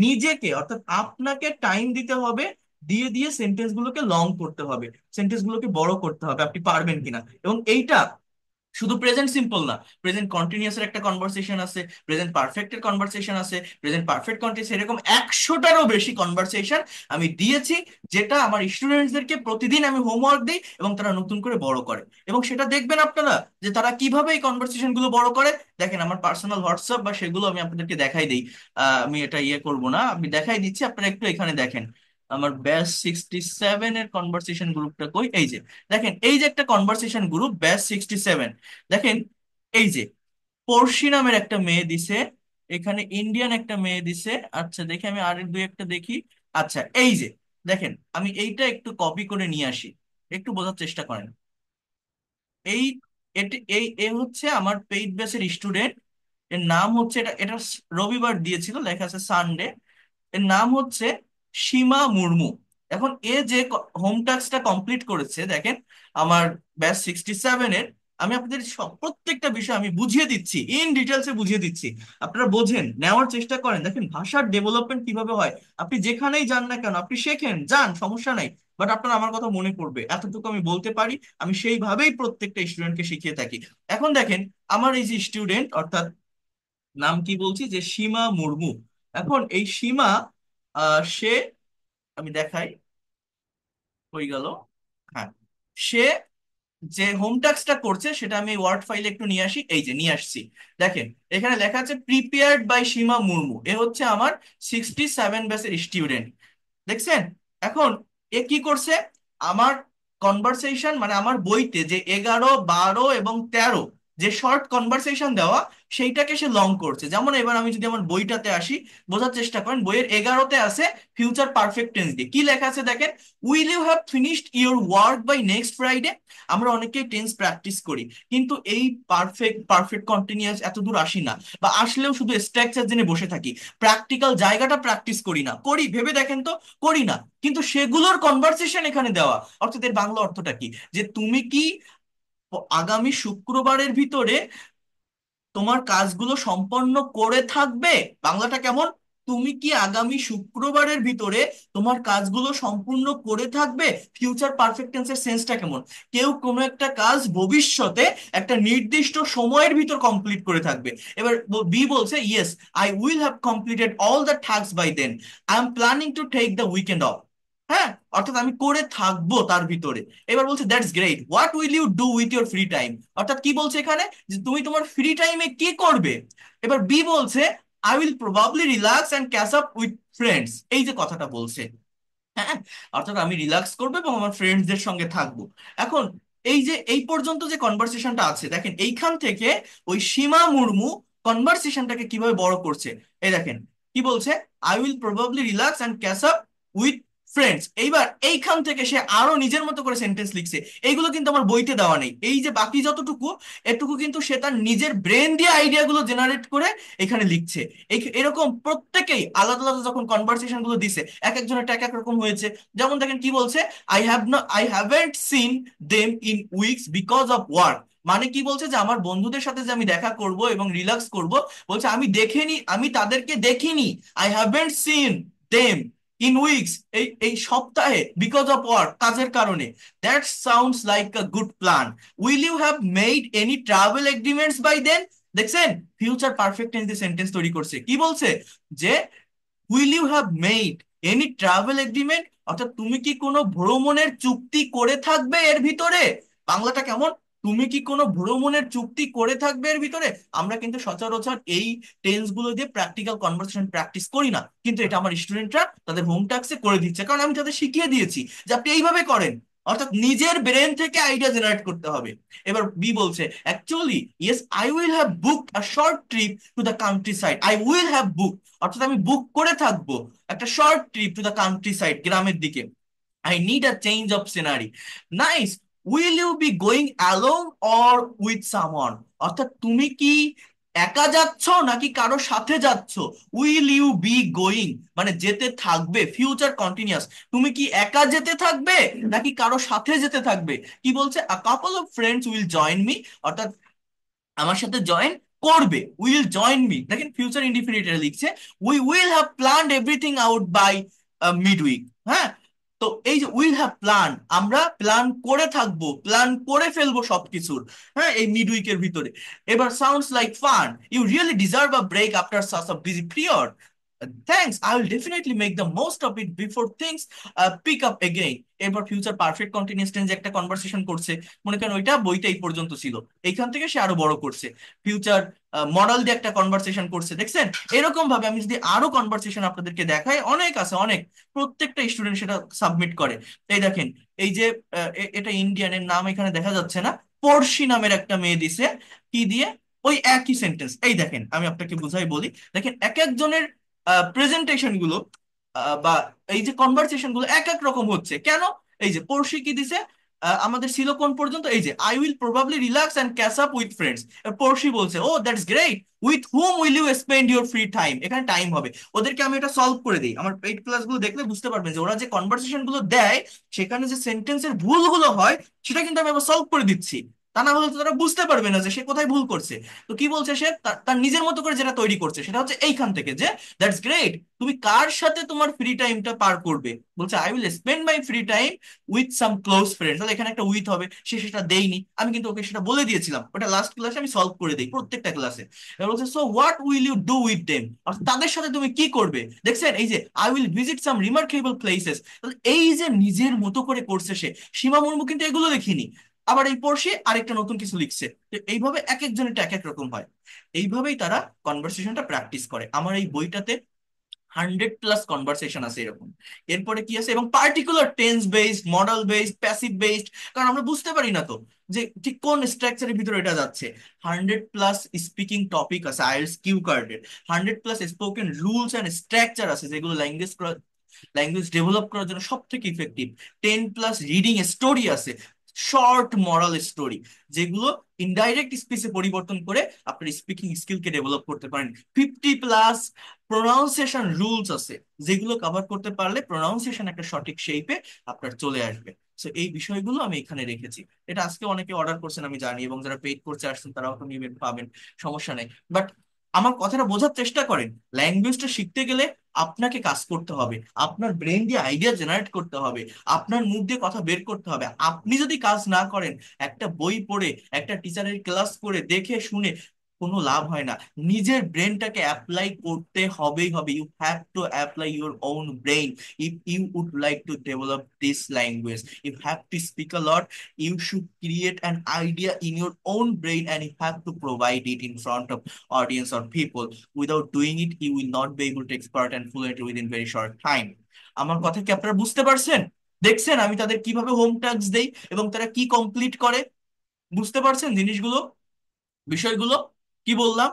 নিজেকে, অর্থাৎ আপনাকে টাইম দিতে হবে, দিয়ে দিয়ে সেন্টেন্স গুলোকে লং করতে হবে, সেন্টেন্স গুলোকে বড় করতে হবে, আপনি পারবেন কিনা। এবং এইটা শুধু প্রেজেন্ট সিম্পল না, প্রেজেন্ট কন্টিনিউয়াস এর একটা কনভারসেশন আছে, প্রেজেন্ট পারফেক্টের কনভারসেশন আছে, প্রেজেন্ট পারফেক্ট কন্টিনিউয়াস, এরকম 100টারও বেশি কনভারসেশন আমি দিয়েছি, যেটা আমার স্টুডেন্টসদেরকে প্রতিদিন আমি হোমওয়ার্ক দিই, এবং তারা নতুন করে বড় করে। এবং সেটা দেখবেন আপনারা যে তারা কিভাবে এই কনভারসেশন গুলো বড় করে। দেখেন আমার পার্সোনাল হোয়াটসঅ্যাপ বা সেগুলো আমি আপনাদেরকে দেখাই দিই। আমি এটা ইয়ে করব না, আমি দেখাই দিচ্ছি, আপনারা একটু এখানে দেখেন। আমার ব্যাচ 67 এর কনভারসেশন গ্রুপটা কই? এই যে দেখেন, এই যে একটা কনভারসেশন গ্রুপ ব্যাচ 67। দেখেন, এই যে পড়শি নামের একটা মেয়ে দিছে, এখানে ইন্ডিয়ান একটা মেয়ে দিছে। আচ্ছা দেখি, আমি আর দুই একটা দেখি। আচ্ছা এই যে দেখেন, আমি এইটা একটু কপি করে নিয়ে আসি, একটু বোঝার চেষ্টা করেন। এই এই এ হচ্ছে আমার পেইড ব্যাচের স্টুডেন্ট। এর নাম হচ্ছে, এটা এটা রবিবার দিয়েছিল, লেখা আছে সানডে। এর নাম হচ্ছে সীমা মুর্মু। এখন এ যে হোম টাস্কটা কমপ্লিট করেছে, দেখেন আমার ব্যাচ 67 এর, আমি আপনাদের সব প্রত্যেকটা বিষয় আমি বুঝিয়ে দিচ্ছি, ইন ডিটেলসে বুঝিয়ে দিচ্ছি। আপনারা বোঝেন, নেওয়ার চেষ্টা করেন, দেখেন ভাষার ডেভেলপমেন্ট কিভাবে হয়। আপনি যেখানেই যান না কেন, আপনি শেখেন, যান, সমস্যা নাই, বাট আপনার আমার কথা মনে পড়বে, এতটুকু আমি বলতে পারি। আমি সেইভাবেই প্রত্যেকটা স্টুডেন্টকে শিখিয়ে থাকি। এখন দেখেন, আমার এই যে স্টুডেন্ট, অর্থাৎ নাম কি বলছি, যে সীমা মুর্মু। এখন এই সীমা, সে, আমি দেখাই, হয়ে গেল। হ্যাঁ, সে যে হোম টাস্কটা করছে সেটা আমি ওয়ার্ড ফাইলে একটু নিয়ে আসি, এই যে নিয়ে আসছি। দেখেন এখানে লেখা আছে প্রিপেয়ার্ড বাই সীমা মুর্মু। এ হচ্ছে আমার 67 ব্যাচের স্টুডেন্ট, দেখছেন? এখন এ কি করছে, আমার কনভারসেশন মানে আমার বইতে যে 11, 12 এবং 13 যে শর্ট কনভারসেশন দেওয়া, সেইটাকে সে লং করছে। যেমন এবার আমি যদি আমার বইটাতে আসি, বোঝার চেষ্টা করেন, বইয়ের 11তে আছে ফিউচার পারফেক্ট টেন্স দিয়ে কি লেখা আছে দেখেন, will you have finished your work by next Friday. আমরা অনেকেই টেন্স প্র্যাকটিস করি, কিন্তু এই পারফেক্ট পারফেক্ট কন্টিনিউয়াস এত দূর আসি না, বা আসলেও শুধু স্ট্রাকচার জেনে বসে থাকি, প্র্যাকটিক্যাল জায়গাটা প্র্যাকটিস করি না। করি ভেবে দেখেন তো, করি না। কিন্তু সেগুলোর কনভারসেশন এখানে দেওয়া, অর্থাৎ এর বাংলা অর্থটা কি, যে তুমি কি আগামী শুক্রবারের ভিতরে তোমার কাজগুলো সম্পন্ন করে থাকবে? বাংলাটা কেমন? তুমি কি আগামী শুক্রবারের ভিতরে তোমার কাজগুলো সম্পূর্ণ করে থাকবে? ফিউচার পারফেক্ট টেন্সের সেন্সটা কেমন? কেউ কোনো একটা কাজ ভবিষ্যতে একটা নির্দিষ্ট সময়ের ভিতর কমপ্লিট করে থাকবে। এবার বি বলছে yes, I will have completed all the task by then, I am planning to take the weekend off. হ্যাঁ, অর্থাৎ আমি করে থাকবো তার ভিতরে। এবার বলছে that's great, what will you do with your free time? অর্থাৎ কি বলছে এখানে, যে তুমি তোমার ফ্রি টাইমে কি করবে। এবার বি বলছে I will probably relax and catch up with friends, এই যে কথাটা বলছে। হ্যাঁ, অর্থাৎ আমি রিল্যাক্স করবো এবং আমার ফ্রেন্ডসদের সঙ্গে থাকবো। এখন এই যে এই পর্যন্ত যে কনভারসেশনটা আছে, দেখেন এইখান থেকে ওই সীমা মুর্মু কনভারসেশনটাকে কিভাবে বড় করছে। এই দেখেন কি বলছে, I will probably relax and catch up with friends. এইবার এইখান থেকে সে আরো নিজের মতো করে সেন্টেন্স লিখছে। এইগুলো কিন্তু আমার বইতে দেওয়া নেই, এই যে বাকি যতটুকু, এটুকু কিন্তু সে তার নিজের ব্রেন দিয়ে আইডিয়াগুলো জেনারেট করে এখানে লিখছে। এরকম প্রত্যেকেই আলাদা আলাদা যখন কনভারসেশন গুলো দিছে, এক একজনের এক এক রকম হয়েছে। যেমন দেখেন কি বলছে, I haven't seen them in weeks because of work. মানে কি বলছে, যে আমার বন্ধুদের সাথে যে আমি দেখা করব এবং রিল্যাক্স করব, বলছে আমি দেখিনি, আমি তাদেরকে দেখিনি। I haven't seen them in weeks, এই এই সপ্তাহে, বিকজ অফ ওয়ার্ক, কাজের কারণে। That sounds like a good plan, will you have made any travel agreements by then? দেখছেন, ফিউচার পারফেক্ট টেন্সে সেন্টেন্স তৈরি করছে। কি বলছে, যে will you have made any travel agreement, অর্থাৎ তুমি কি কোনো ভ্রমণের চুক্তি করে থাকবে এর ভিতরে। বাংলাটা কেমন, তুমি কি কোনো ভ্রমণের চুক্তি করে থাকবে এর ভিতরে। আমরা কিন্তু সচরাচর এই টেন্স গুলো দিয়ে প্র্যাকটিক্যাল কনভারসেশন প্র্যাকটিস করি না, কিন্তু এটা আমার স্টুডেন্টরা তাদের হোম টাস্কে করে দিচ্ছে, কারণ আমি তাদের শিখিয়ে দিয়েছি যে আপনি এইভাবে করেন। অর্থাৎ নিজের ব্রেন থেকে আইডিয়া জেনারেট করতে হবে। এবার বি বলছে actually yes, I will have booked a short trip to the countryside. I will have book, অর্থাৎ আমি বুক করে থাকবো একটা short trip to the countryside, গ্রামের দিকে। I need a change of scenery. Nice, will you be going alone or with someone? অর্থাৎ তুমি কি একা যাচ্ছ নাকি কারো সাথে যাচ্ছ। উইল ইউ বি গোয়িং মানে যেতে থাকবে, ফিউচার কন্টিনিউয়াস। তুমি কি একা যেতে থাকবে নাকি কারো সাথে যেতে থাকবে। কি বলছে, a couple of friends will join me, অর্থাৎ আমার সাথে জয়েন করবে। উইল জয়েন মি, দেখেন ফিউচার ইনডিফিনিট লিখছে। We will have planned everything out by mid week. হ্যাঁ, তো এই যে উইল হ্যাভ প্ল্যান, আমরা প্ল্যান করে থাকবো, প্ল্যান করে ফেলবো সবকিছুর, হ্যাঁ, এই মিড উইকের ভিতরে। এবার sounds like fun, you really deserve a break after such a busy period. Thanks, I will definitely make the most of it before things pick up again. এরপর ফিউচার পারফেক্ট কন্টিনিউয়াস টেন্স একটা conversation করছে। মনে করেন ওইটা বইটা এই পর্যন্ত ছিল, এইখান থেকে সে আরো বড় করছে। ফিউচার মডেল দিয়ে একটা কনভারসেশন করছে, দেখছেন। এরকম ভাবে আমি যদি আরো কনভারসেশন আপনাদেরকে দেখাই, অনেক আছে অনেক, প্রত্যেকটা স্টুডেন্ট সেটা সাবমিট করে। এই দেখেন, এই যে এটা ইন্ডিয়ানের নাম এখানে দেখা যাচ্ছে না, পড়শি নামের একটা মেয়ে দিছে। কি দিয়ে, ওই একই সেন্টেন্স। এই দেখেন আমি আপনাকে বুঝাই বলি, দেখেন এক একজনের প্রেজেন্টেশন গুলো বা এই যে কনভারসেশন গুলো এক এক রকম হচ্ছে কেন। এই যে পড়শি কি দিছে, আমাদের ছিল কোন পর্যন্ত, এই যে I will probably relax and catch up with friends. পড়শি বলছে oh that's great, with whom will you spend your free time. এখানে টাইম হবে, ওদেরকে আমি এটা সলভ করে দিই। আমার পেইড ক্লাস গুলো দেখলে বুঝতে পারবেন যে ওরা যে কনভারসেশন গুলো দেয়, সেখানে যে সেন্টেন্সের ভুলগুলো হয়, সেটা কিন্তু আমি আবার সলভ করে দিচ্ছি। তা না হলে তো তারা বুঝতে পারবে না যে সে কোথায় ভুল করছে। তো কি বলছে সে, তার নিজের মতো করে যেটা তৈরি করছে সেটা হচ্ছে এইখান থেকে, যে দ্যাটস গ্রেট, তুমি কার সাথে তোমার ফ্রি টাইমটা পার করবে। বলছে I will spend my free time with some close friends. তাহলে এখানে একটা উইথ হবে, সে সেটা দেয়নি, আমি কিন্তু ওকে সেটা বলে দিয়েছিলাম, ওটা লাস্ট ক্লাসে আমি সলভ করে দিই প্রত্যেকটা ক্লাসে। এবার বলছে so what will you do with them, অর্থাৎ তাদের সাথে তুমি কি করবে। দেখছেন, এই যে I will visit some remarkable places, এই যে নিজের মতো করে করছে সে। সীমা মুর্মু কিন্তু এগুলো দেখিনি, আবার এই পড়শি আরেকটা নতুন কিছু লিখছে। তো এইভাবে এক একজনের এক এক রকম হয়। এইভাবেই তারা কনভারসেশনটা প্র্যাকটিস করে। আমার এই বইটাতে 100+ কনভারসেশন আছে এরকম। এরপরে কি আছে, এবং particular tense based, model based, passive based, কারণ আমরা বুঝতে পারি না তো যে ঠিক কোন স্ট্রাকচারের ভিতরে এটা যাচ্ছে। 100+ স্পিকিং টপিক আছে আইএলটিএস কিউ কার্ডের। 100+ স্পোকেন রুলস অ্যান্ড স্ট্রাকচার আছে, যেগুলো ল্যাঙ্গুয়েজ ডেভেলপ করার জন্য সব থেকে ইফেক্টিভ। 10+ রিডিং স্টোরি আছে, শর্ট মরাল স্টোরি, যেগুলো ইনডাইরেক্ট স্পিচে পরিবর্তন করে আপনার স্পিকিং স্কিলকে ডেভেলপ করতে পারেন। 50+ প্রোনাউন্সিয়েশন রুলস আছে, যেগুলো কভার করতে পারলে প্রোনাউন্সিয়েশন একটা সঠিক শেপে আপনার চলে আসবে। তো এই বিষয়গুলো আমি এখানে রেখেছি। এটা আজকে অনেকে অর্ডার করছেন আমি জানি, এবং যারা পেইড করছে আসছেন তারাও তো নিবেন, পাবেন, সমস্যা নেই। বাট আমার কথাটা বোঝার চেষ্টা করেন। ল্যাঙ্গুয়েজটা শিখতে গেলে আপনাকে কাজ করতে হবে, আপনার ব্রেন দিয়ে আইডিয়া জেনারেট করতে হবে, আপনার মুখ দিয়ে কথা বের করতে হবে। আপনি যদি কাজ না করেন, একটা বই পড়ে, একটা টিচারের ক্লাস করে দেখে শুনে কোনো লাভ হয় না। নিজের ব্রেনটাকে অ্যাপ্লাই করতে হবেই হবে। You have to apply your own brain if you would like to develop this language. You have to speak a lot, you should create an idea in your own brain and you have to provide it in front of audience or people. Without doing it, you will not be able to expert and fluent within very short time. আমার কথা কি আপনারা বুঝতে পারছেন? দেখছেন আমি তাদের কিভাবে হোম টাস্ক দেই এবং তারা কি কমপ্লিট করে? বুঝতে পারছেন জিনিসগুলো, বিষয়গুলো? কি বললাম?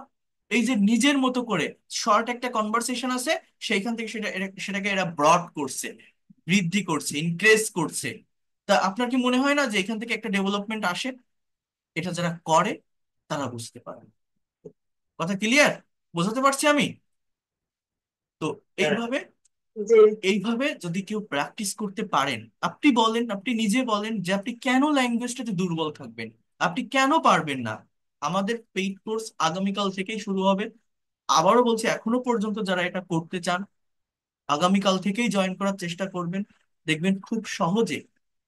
এই যে নিজের মতো করে শর্ট একটা কনভারসেশন আছে, সেইখান থেকে সেটাকে এরা ব্রড করছে, বৃদ্ধি করছে, ইনক্রিজ করছে। তা আপনার কি মনে হয় না যে এখান থেকে একটা ডেভেলপমেন্ট আসে? এটা যারা করে তারা বুঝতে পারে। কথা ক্লিয়ার? বোঝাতে পারছি আমি? তো হ্যাঁ। এইভাবে, যে এইভাবে যদি কেউ প্র্যাকটিস করতে পারেন, আপনি বলেন, আপনি নিজে বলেন যে আপনি কেন ল্যাঙ্গুয়েজটাতে দুর্বল থাকবেন, আপনি কেন পারবেন না? আমাদের পেইড কোর্স আগামীকাল থেকেই শুরু হবে। আবারও বলছি, এখনো পর্যন্ত যারা এটা করতে চান, আগামীকাল থেকেই জয়েন করার চেষ্টা করবেন। দেখবেন খুব সহজে,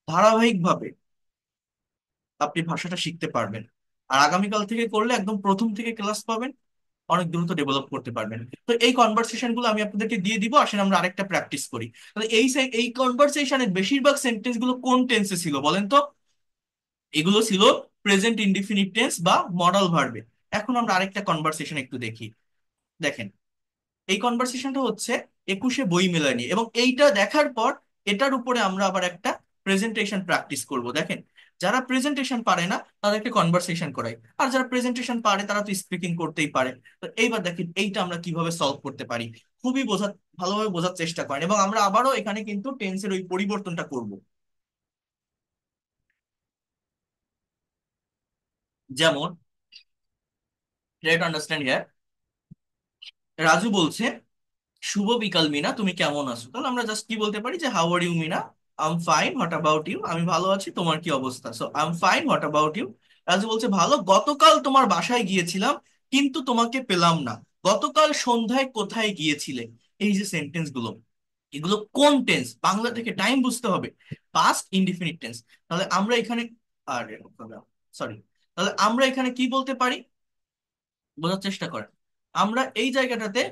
ধারাবাহিকভাবে আপনি ভাষাটা শিখতে পারবেন। আর আগামীকাল থেকে করলে একদম প্রথম থেকে ক্লাস পাবেন, অনেক দ্রুত ডেভেলপ করতে পারবেন। তো এই কনভারসেশন গুলো আমি আপনাদেরকে দিয়ে দিব, আসেন আমরা আরেকটা প্র্যাকটিস করি। তাহলে এই কনভারসেশনের বেশিরভাগ সেন্টেন্স গুলো কোন টেন্সে ছিল বলেন তো? এগুলো ছিল প্রেজেন্ট ইনডিফিনিট টেন্স বা মডাল ভার্বে। এখন আমরা আরেকটা কনভারসেশন একটু দেখি। দেখেন, এই কনভারসেশনটা হচ্ছে 21 বই মেলা নিয়ে, এবং এইটা দেখার পর এটার উপরে আমরা আবার একটা প্রেজেন্টেশন প্র্যাকটিস করব। দেখেন, যারা প্রেজেন্টেশন পারে না তাদেরকে কনভারসেশন করাই, আর যারা প্রেজেন্টেশন পারে তারা তো স্পিকিং করতেই পারে। তো এইবার দেখেন এইটা আমরা কিভাবে সলভ করতে পারি। খুবই ভালোভাবে বোঝার চেষ্টা করেন, এবং আমরা আবারও এখানে কিন্তু টেন্সের ওই পরিবর্তনটা করব। যেমন, try to understand here. Raju বলছে, শুভ বিকাল মিনা, তুমি কেমন আছো? তাহলে আমরা জাস্ট কি বলতে পারি যে how are you Meena? I am fine, what about you? আমি ভালো আছি, তোমার কি অবস্থা? So I am fine, what about you? Raju বলছে, ভালো, গতকাল তোমার বাসায় গিয়েছিলাম কিন্তু তোমাকে পেলাম না। গতকাল সন্ধ্যায় কোথায় গিয়েছিলে? এই যে সেন্টেন্স গুলো, এগুলো কোন টেন্স? বাংলা থেকে টাইম বুঝতে হবে। Past indefinite tense. তাহলে আমরা এখানে, আরে সরি, তাহলে আমরা এখানে কি বলতে পারি? বোঝার চেষ্টা করেন। আমরা এই জায়গাটাতে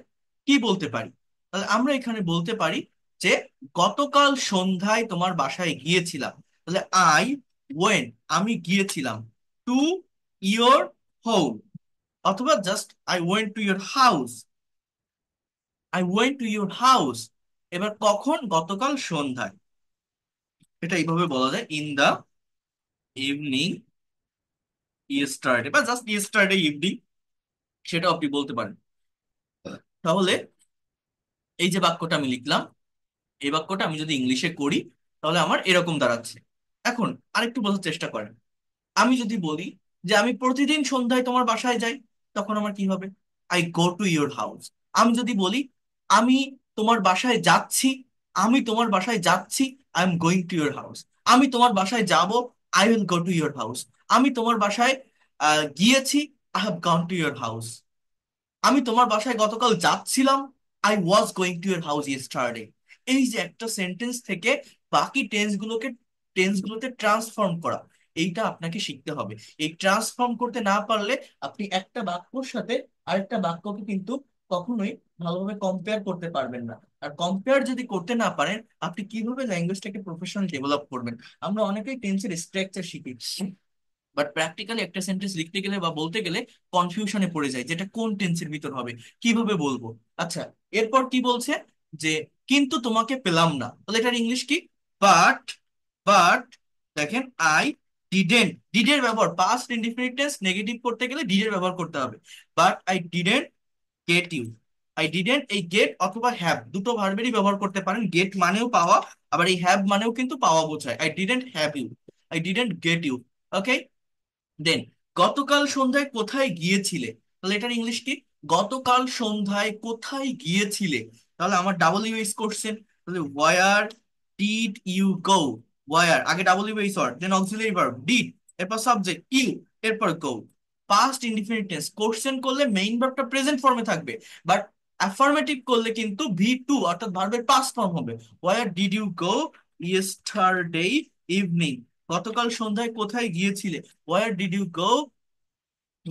কি বলতে পারি? তাহলে আমরা এখানে বলতে পারি যে গতকাল সন্ধ্যায় তোমার বাসায় গিয়েছিলাম। তাহলে আই ওয়েন, আমি গিয়েছিলাম, টু ইয়োর হোম, অথবা just I went to your house. I went to your house. এবার কখন? গতকাল সন্ধ্যায়। এটা এইভাবে বলা যায়, ইন দা ইভিনিং ইয়েস্টারডে, বা জাস্ট ইয়েস্টারডে ইভিনিং, সেটাও আপনি বলতে পারেন। তাহলে এই যে বাক্যটা আমি লিখলাম, এই বাক্যটা আমি যদি ইংলিশে করি তাহলে আমার এরকম দাঁড়াচ্ছে। এখন আরেকটু বোঝার চেষ্টা করেন। আমি যদি বলি যে আমি প্রতিদিন সন্ধ্যায় তোমার বাসায় যাই, তখন আমার কি হবে? I go to your house. আমি যদি বলি আমি তোমার বাসায় যাচ্ছি, আমি তোমার বাসায় যাচ্ছি, I am going to your house. আমি তোমার বাসায় যাব, I will go to your house. আমি তোমার বাসায় গিয়েছি, I have gone to your house. আমি তোমার বাসায় গতকাল যাচ্ছিলাম, I was going to your house yesterday. এই যে একটা সেন্টেন্স থেকে বাকি টেন্সগুলোতে ট্রান্সফর্ম করা, এইটা আপনাকে শিখতে হবে। এই ট্রান্সফর্ম করতে না পারলে আপনি একটা বাক্যর সাথে আরেকটা বাক্যকে কিন্তু কখনোই ভালোভাবে কম্পেয়ার করতে পারবেন না। আর কম্পেয়ার যদি করতে না পারেন, আপনি কিভাবে ল্যাঙ্গুয়েজটাকে প্রফেশনাল ডেভেলপ করবেন? আমরা অনেকেই টেন্সের স্ট্রাকচার শিখি, বাট প্র্যাকটিক্যালি একটা সেন্টেন্স লিখতে গেলে বা বলতে গেলে কনফিউশনে পড়ে যায়, যেটা কোন টেন্সের ভিতর হবে, কিভাবে বলবো। আচ্ছা, এরপর কি বলছে? যে কিন্তু তোমাকে পেলাম না, তাহলে এটার ইংলিশ কি? বাট, বাট, দেখেন, আই ডিডেন্ট, ডিডের ব্যবহার পাস্ট ইনডিফিনিট টেন্স, নেগেটিভ করতে গেলে ডিডের ব্যবহার করতে হবে। But I didn't get you. I didn't, এই গেট অথবা হ্যাভ দুটো ভার্বেরই ব্যবহার করতে পারেন। গেট মানেও পাওয়া, আবার এই হ্যাভ মানেও কিন্তু পাওয়া বোঝায়। I didn't have you, I didn't get you. Okay, then গতকাল সন্ধ্যায় কোথায় গিয়েছিলে? তাহলে এটার ইংলিশ কি? গতকাল সন্ধ্যায় কোথায় গিয়েছিলে? তাহলে আমার ডাবল ইউএস করছেন, তাহলে where did you go? Where আগে double US word, then auxiliary verb did, এরপর সাবজেক্ট ইউ, এরপর go. Past indefinite tense, question করলে মেইন ভার্বটা প্রেজেন্ট ফর্মে থাকবে, বাট অ্যাফার্মেটিভ করলে কিন্তু ভি টু অর্থাৎ ভার্বের পাস্ট ফর্ম হবে। Where did you go yesterday evening, গতকাল সন্ধ্যায় কোথায় গিয়েছিলে? Where did you go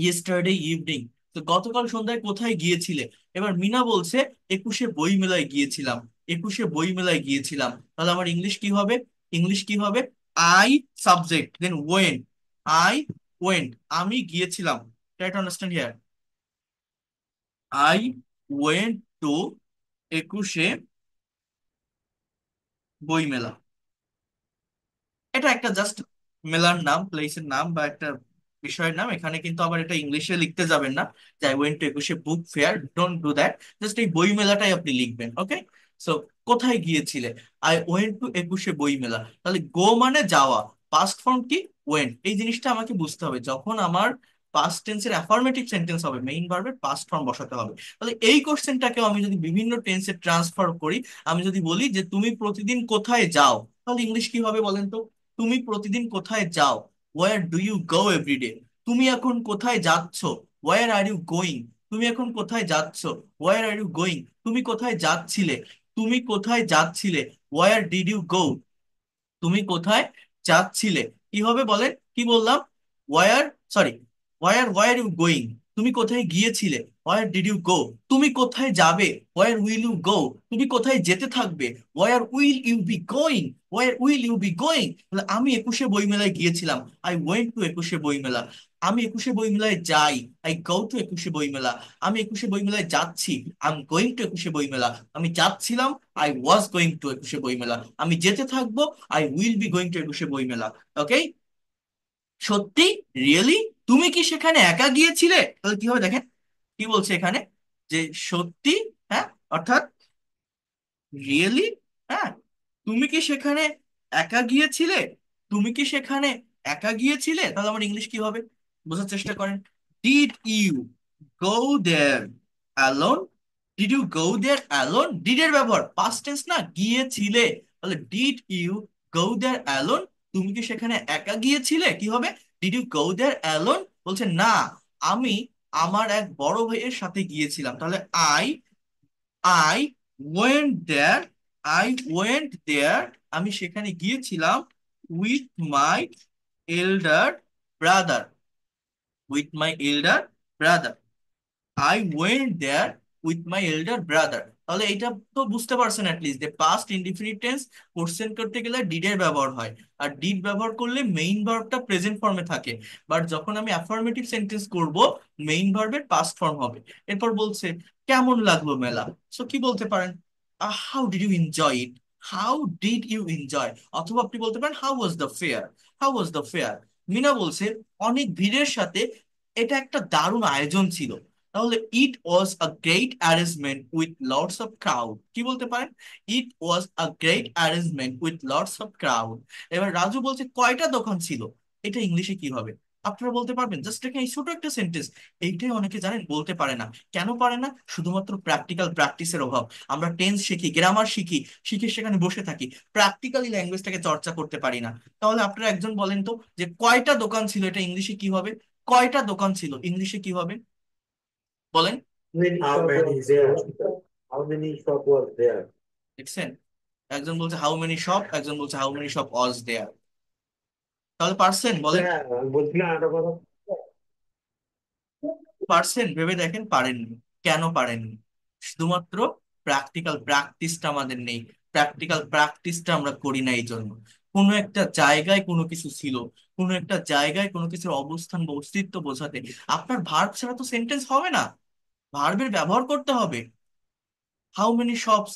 yesterday evening, তো গতকাল সন্ধ্যায় কোথায় গিয়েছিলে? এবার মিনা বলছে একুশে বই মেলায় গিয়েছিলাম, একুশে বই মেলায় গিয়েছিলাম। তাহলে আমার ইংলিশ কি হবে? ইংলিশ কি হবে? I subject then went, I went, আমি গিয়েছিলাম। Try to understand here, I went to একুশে বই মেলা। এটা একটা জাস্ট মেলার নাম, প্লেসের নাম বা একটা বিষয়ের নাম। এখানে কিন্তু আবার এটা ইংলিশে লিখতে যাবেন না যে আই ওয়েন্ট টু একুশে book fair, don't do that. Just এই বই মেলাটাই আপনি লিখবেন, ওকে? সো কোথায় গিয়েছিলে? আই ওয়েন্ট টু একুশে বই মেলা। তাহলে গো মানে যাওয়া, পাস্ট ফর্ম কি? ওয়েন্ট। এই জিনিসটা আমাকে বুঝতে হবে, যখন আমার পাস্ট টেন্সের অ্যাফার্মেটিভ সেন্টেন্স হবে মেইন ভার্বের পাস্ট ফর্ম বসাতে হবে। তাহলে এই কোশ্চেনটাকেও আমি যদি বিভিন্ন টেন্সে ট্রান্সফার করি, আমি যদি বলি যে তুমি প্রতিদিন কোথায় যাও, তাহলে ইংলিশ কি হবে বলেন তো? তুমি প্রতিদিন কোথায় যাও? Where do you go every day. তুমি এখন কোথায় যাচ্ছ? Where are you going. তুমি এখন কোথায় যাচ্ছ? Where are you going. তুমি কোথায় যাচ্ছিলে? তুমি কোথায় যাচ্ছিলে? Where did you go. তুমি কোথায় যাচ্ছিলে? কি হবে বলেন? কি বললাম? Where, sorry, where you going. তুমি কোথায় গিয়েছিলে? Where did you go. তুমি কোথায় যাবে? Where will you go. তুমি কোথায় যেতে থাকবে? Where will you be going. Where will you be going. তাহলে আমি একুশে বইমেলায় গিয়েছিলাম, আই ওয়েন্ট টু একুশে বইমেলা। আমি একুশে বইমেলায় যাই, আই গো টু একুশে বইমেলা। আমি একুশে বইমেলায় যাচ্ছি, I am going two Ekushey বইমেলা। আমি যাচ্ছিলাম, I was going to Ekushey বইমেলা। আমি যেতে থাকবো, I will be going to Ekushey বইমেলা। ওকে? সত্যি? রিয়েলি? তুমি কি সেখানে একা গিয়েছিলে? তাহলে কি হবে দেখেন, কি বলছে এখানে, যে সত্যি, হ্যাঁ, অর্থাৎ রিয়েলি, হ্যাঁ, তুমি কি সেখানে একা গিয়েছিলে? তুমি কি সেখানে একা গিয়েছিলে? তাহলে আমার ইংলিশ কি হবে? বোঝার চেষ্টা করেন। Did you go there alone? Did you go there alone, did এর ব্যবহার পাস্ট টেন্স না, গিয়েছিলে। তাহলে did you go there alone, তুমি কি সেখানে একা গিয়েছিলে? কি হবে? Did you go there alone, বলছে না, আমি আমার এক বড় ভাইয়ের সাথে গিয়েছিলাম। তাহলে I I went there, I went there, আমি সেখানে গিয়েছিলাম with my elder brother, with my elder brother. I went there with my elder brother. তাহলে এটা তো বুঝতে পারছেন অ্যাটলিস্ট, যে পাস্ট ইনডিফিনিট টেন্স কোশ্চেন করতে গেলে ডিড এর ব্যবহার হয়, আর ডিড ব্যবহার করলে মেইন ভার্বটা প্রেজেন্ট ফর্মে থাকে। বাট যখন আমি অ্যাফার্মেটিভ সেন্টেন্স করব, মেইন ভার্বের পাস্ট ফর্ম হবে। এরপর বলছে কেমন লাগলো মেলা। সো কি বলতে পারেন? How did you enjoy it, how did you enjoy. অথবা আপনি বলতে পারেন how was the fair, how was the fair. Mina বলছে অনেক ভিড়ের সাথে এটা একটা দারুণ আয়োজন ছিল। তাহলে it was a great arrangement with lots of crowd. কি বলতে পারেন? It was a great arrangement with lots of crowd. এবার রাজু বলছে কয়টা দোকান ছিল, এটা ইংলিশে কি হবে? আপনারা বলতে পারবেন? জাস্ট এখানে এই ছোট একটা সেন্টেন্স। এইটাই অনেকে জানেন বলতে পারে না। কেন পারে না? শুধুমাত্র প্র্যাকটিক্যাল প্র্যাকটিসের অভাব। আমরা টেন্স শিখি, গ্রামার শিখি, শিখে সেখানে বসে থাকি, প্র্যাকটিক্যালি ল্যাঙ্গুয়েজটাকে চর্চা করতে পারি না। তাহলে আপনারা একজন বলেন তো যে কয়টা দোকান ছিল, এটা ইংলিশে কি হবে? কয়টা দোকান ছিল ইংলিশে কি হবে বলেন? How many there? How many shop was there? দেখছেন, একজন বলছে হাউ মেনি শপ, একজন বলছে হাউ মেনি শপ ওয়াজ দেয়ার। তাহলে পারছেন বলেন? হ্যাঁ, বলছিলাম একটা কথা। পারছেন? ভেবে দেখেন পারেননি। কেন পারেননি? শুধুমাত্র প্র্যাকটিক্যাল প্র্যাকটিসটা আমাদের নেই, প্র্যাকটিক্যাল প্র্যাকটিসটা আমরা করি না। এই জন্য কোনো একটা জায়গায় কোনো কিছু ছিল, কোনো একটা জায়গায় কোনো কিছুর অবস্থান বা অস্তিত্ব বোঝাতে আপনার ভার্ব ছাড়া তো সেন্টেন্স হবে না, ভার্বের ব্যবহার করতে হবে। হাউ মেনি শপস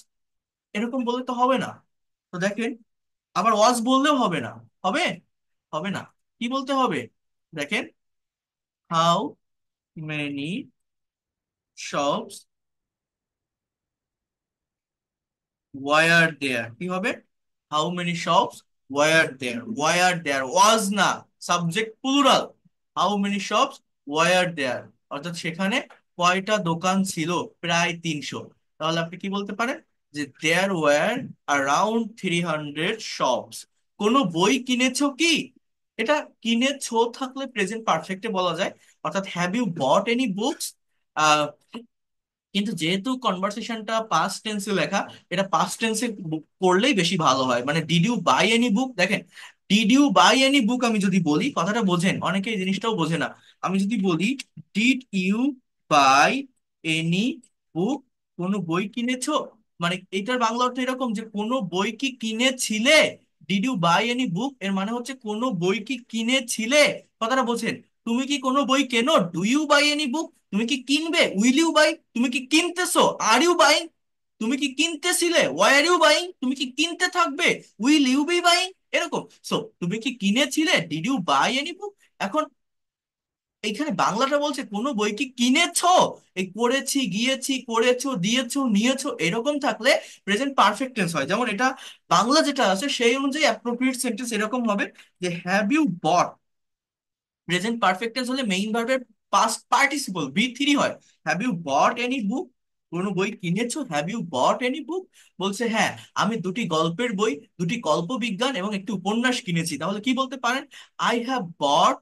এরকম বললে তো হবে না। তো দেখেন, আবার ওয়াজ বললেও হবে না। হবে? হবে না। কি বলতে হবে? দেখেন, how many shops were there. কি হবে? How many shops were there, were there was না, subject plural. How many shops were there, অর্থাৎ সেখানে কয়টা দোকান ছিল? প্রায় 300। তাহলে আপনি কি বলতে পারেন? যে দেয়ার ওয়ার অ্যারাউন্ড 300 শপস। কোনো বই কিনেছো কি? এটা কিনেছো থাকলে প্রেজেন্ট পারফেক্টে বলা যায়। অর্থাৎ have you bought any books. কিন্তু যেহেতু কনভারসেশনটা পাস্ট টেন্সে লেখা, এটা পাস্ট টেন্সে করলেই বেশি ভালো হয়। মানে did you buy any book, দেখেন did you buy any book আমি যদি বলি, কথাটা বোঝেন, অনেকে এই জিনিসটাও বোঝে না। আমি যদি বলি did you buy any book, কোনো বই কিনেছো, মানে এটার বাংলা অর্থ এরকম যে কোনো বই কি কিনেছিলে। Did you buy any book এর মানে হচ্ছে কোনো বই কি কিনেছিলে, কথাটা বোঝেন। তুমি কি কোনো বই কেনো? Do you buy any book? তুমি কি কিনবে? Will you buy? তুমি কি কিনতেছো? Are you buying? তুমি কি কিনতেছিলে? Why are you buying? তুমি কি কিনতে থাকবে? Will you be buying? এরকম। সো তুমি কি কিনেছিলে? Did you buy any book? এখন এইখানে বাংলাটা বলছে কোনো বই কি কিনেছো। এই করেছি, গিয়েছি, করেছো, দিয়েছো, নিয়েছো, এরকম থাকলে প্রেজেন্ট পারফেক্ট টেন্স হয়। যেমন এটা বাংলা যেটা আছে সেই অনুযায়ী অ্যাপ্রোপ্রিয়েট সেন্টেন্স এরকম হবে যে have you bought. Present perfect tense হলে মেইন ভার্বের পাস্ট পার্টিসিপল বি থ্রি হয়। Have you bought any book? কোনো বই কিনেছো? Have you bought any book? বলছে হ্যাঁ, আমি দুটি গল্পের বই, দুটি কল্প বিজ্ঞান এবং একটি উপন্যাস কিনেছি। তাহলে কি বলতে পারেন? I have bought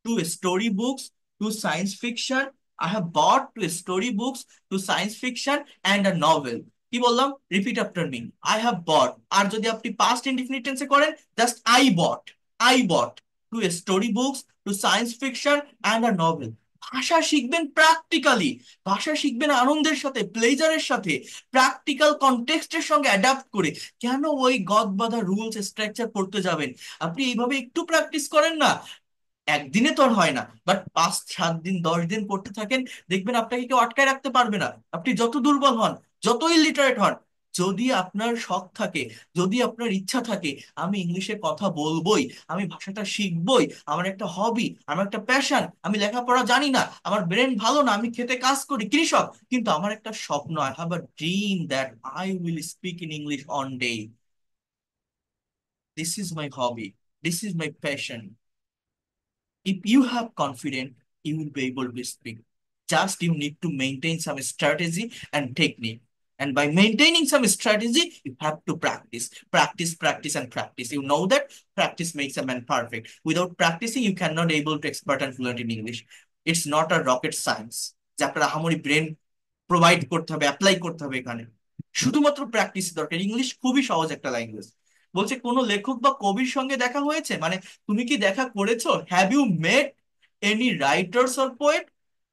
two story books, two science fiction. I have bought two story books, two science fiction and a novel. কি বললাম? Repeat after me. I have bought, আর যদি আপনি পাস্ট ইনডিফিনিট টেন্সে করেন, just I bought. I bought two story books, two science fiction and a novel. ভাষা শিখবেন practically, ভাষা শিখবেন আনন্দের সাথে, প্লেজারের সাথে, প্র্যাকটিক্যাল কনটেক্সটের সঙ্গে অ্যাডাপ্ট করে। কেন ওই গদ বাঁধা রুলস স্ট্রাকচার পড়তে যাবেন? আপনি এইভাবে একটু প্র্যাকটিস করেন না, একদিনে তো আর হয় না, বাট 5 7 দিন 10 দিন করতে থাকেন, দেখবেন আপনাকে কেউ আটকায় রাখতে পারবে না। আপনি যত দুর্বল হন, যত ইলিটারেট হন, যদি আপনার শখ থাকে, যদি আপনার ইচ্ছা থাকে, আমি ইংলিশে কথা বলবোই, আমি ভাষাটা শিখবই, আমার একটা হবি, আমার একটা প্যাশন, আমি লেখাপড়া জানি না, আমার ব্রেন ভালো না, আমি খেতে কাজ করি, কৃষক, কিন্তু আমার একটা স্বপ্ন, I have a dream that I will speak in English on day, this is my hobby, this is my passion. If you have confidence, you will be able to speak. Just you need to maintain some strategy and technique. And by maintaining some strategy, you have to practice, practice, practice, and practice. You know that practice makes a man perfect. Without practicing, you cannot able to expert and fluent in English. It's not a rocket science. যে আপনার আহামরি brain provide করতে হবে, apply করতে হবে এখানে, শুধুমাত্র practice দরকার। ইংলিশ খুবই সহজ একটা ল্যাঙ্গুয়েজ। বলছে কোনো লেখক বা কবির সঙ্গে দেখা হয়েছে, মানে তুমি কি দেখা করেছো? Have you met any writers or poet?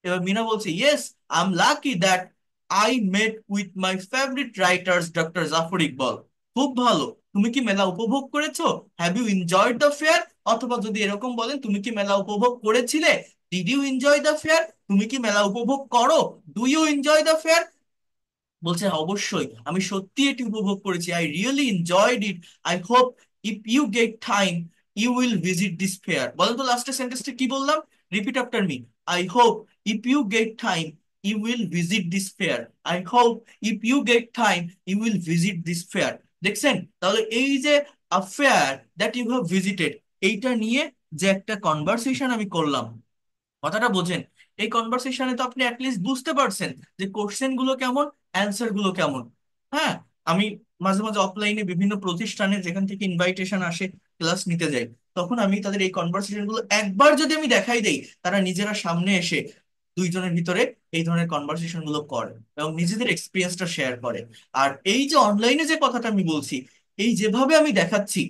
এবার মিনা বলছে yes, I am lucky that I met with my favourite writers doctor Zafar Iqbal. খুব ভালো। তুমি কি মেলা উপভোগ করেছো? Have you enjoyed the fair? অথবা যদি এরকম বলেন তুমি কি মেলা উপভোগ করেছিলে, did you enjoy the fair? তুমি কি মেলা উপভোগ করো, do you enjoy the fair? বলছে অবশ্যই, আমি সত্যি এটি উপভোগ করেছি, I really enjoyed it. I hope if you get time you will visit this fair. বলেন তো লাস্টের সেন্টেন্সটা কি বললাম? Repeat after me. I hope if you get time you will visit this fair. I hope if you get time you will visit this fair. দেখছেন? তাহলে এই যে fair that you have visited, এইটা নিয়ে যে একটা কনভারসেশন আমি করলাম, কথাটা বোঝেন। এই কনভারসেশনে তো আপনি অ্যাটলিস্ট বুঝতে পারছেন যে কোশ্চেন গুলো কেমন, অ্যান্সার গুলো কেমন। হ্যাঁ, আমি মাঝে মাঝে অফলাইনে বিভিন্ন প্রতিষ্ঠানে যেখান থেকে ইনভাইটেশন আসে ক্লাস নিতে যাই, তখন আমি তাদের এই কনভারসেশন গুলো একবার যদি আমি দেখাই দেই, তারা নিজেরা সামনে এসে দুইজনের ভিতরে এই ধরনের কনভারসেশন গুলো করে এবং নিজেদের এক্সপিরিয়েন্সটা শেয়ার করে। আর এই যে অনলাইনে যে কথাটা আমি বলছি, এই যেভাবে আমি দেখাচ্ছি,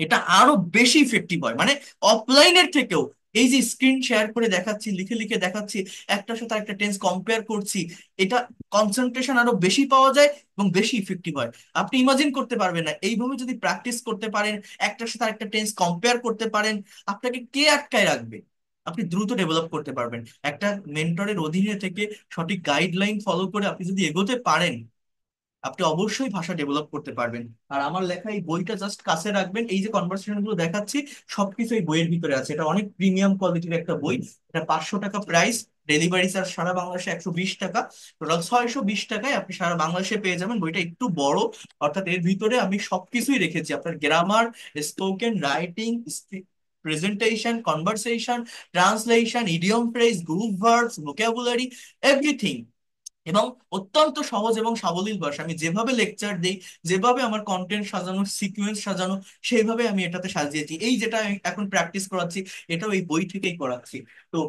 এটা আরো বেশি ইফেক্টিভ হয়। মানে অফলাইনের থেকেও এই যে স্ক্রিন শেয়ার করে দেখাচ্ছি, লিখে লিখে দেখাচ্ছি, একটার সাথে একটা টেন্স কম্পেয়ার করছি, এটা কনসেন্ট্রেশন আরো বেশি পাওয়া যায় এবং বেশি ইফেক্টিভ হয়। আপনি ইমাজিন করতে পারবেন না, এইভাবে যদি প্র্যাকটিস করতে পারেন, একটার সাথে একটা টেন্স কম্পেয়ার করতে পারেন, আপনাকে কে আটকায় রাখবে? আপনি দ্রুত ডেভেলপ করতে পারবেন। একটা মেন্টরের অধীনে থেকে সঠিক গাইডলাইন ফলো করে আপনি যদি এগোতে পারেন, আপনি অবশ্যই ভাষা ডেভেলপ করতে পারবেন। আর আমার লেখা এই বইটা জাস্ট কাছে রাখবেন, এই যে কনভারসেশন গুলো দেখাচ্ছি সবকিছু এই বইয়ের ভিতরে আছে। এটা অনেক প্রিমিয়াম কোয়ালিটির একটা বই। এটা 500 টাকা প্রাইস, ডেলিভারি চার্জ সারা বাংলাদেশে 120 টাকা, টোটাল 620 টাকায় আপনি সারা বাংলাদেশে পেয়ে যাবেন। বইটা একটু বড়, অর্থাৎ এর ভিতরে আমি সবকিছুই রেখেছি, আপনার grammar, spoken, writing, presentation, conversation, translation, idiom phrase, group verbs, vocabulary, everything. এবং অত্যন্ত সহজ এবং সাবলীল ভাষা, আমি যেভাবে লেকচার দেই, যেভাবে আমার কন্টেন্ট সাজানো, সিকুয়েন্স সাজানো, সেইভাবে আমি এটাতে সাজিয়েছি। এই যেটা আমি এখন প্র্যাকটিস করাচ্ছি, এটাও এই বই থেকেই করাচ্ছি। তো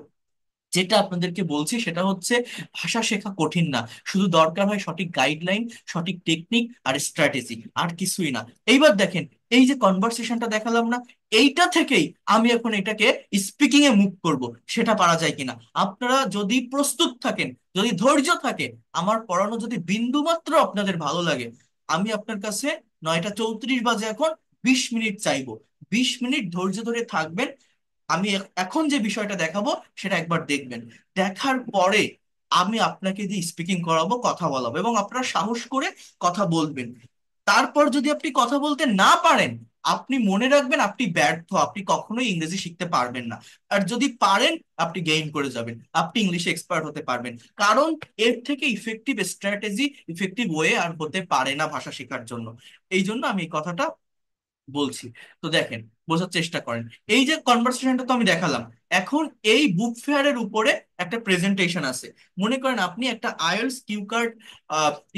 যেটা আপনাদেরকে বলছি সেটা হচ্ছে, ভাষা শেখা কঠিন না, শুধু দরকার হয় সঠিক গাইডলাইন, সঠিক টেকনিক আর স্ট্র্যাটেজি, আর কিছুই না। এইবার দেখেন, এই যে কনভারসেশনটা দেখালাম না, এইটা থেকেই আমি এখন এটাকে স্পিকিং এ মুভ করব, সেটা পারা যায় কিনা। আপনারা যদি প্রস্তুত থাকেন, যদি ধৈর্য থাকে, আমার পড়ানো যদি বিন্দু মাত্র আপনাদের ভালো লাগে, আমি আপনার কাছে 9টা 34 বাজে এখন 20 মিনিট চাইবো। 20 মিনিট ধৈর্য ধরে থাকবেন। আমি এখন যে বিষয়টা দেখাবো সেটা একবার দেখবেন। দেখার পরে আমি আপনাকে দিয়ে স্পিকিং করাবো, কথা বলাবো, এবং আপনারা সাহস করে কথা বলবেন। তারপর যদি আপনি কথা বলতে না পারেন, আপনি মনে রাখবেন আপনি ব্যর্থ, আপনি কখনোই ইংরেজি শিখতে পারবেন না। আর যদি পারেন, আপনি গেইন করে যাবেন, আপনি ইংলিশে এক্সপার্ট হতে পারবেন। কারণ এর থেকে ইফেক্টিভ স্ট্র্যাটেজি, ইফেক্টিভ ওয়ে আর হতে পারে না ভাষা শেখার জন্য। এই জন্য আমি এই কথাটা বলছি। তো দেখেন, বোঝার চেষ্টা করেন। এই যে কনভারসেশনটা তো আমি দেখালাম, এখন এই বুক ফেয়ারের উপরে একটা প্রেজেন্টেশন আছে। মনে করেন আপনি একটা IELTS cue card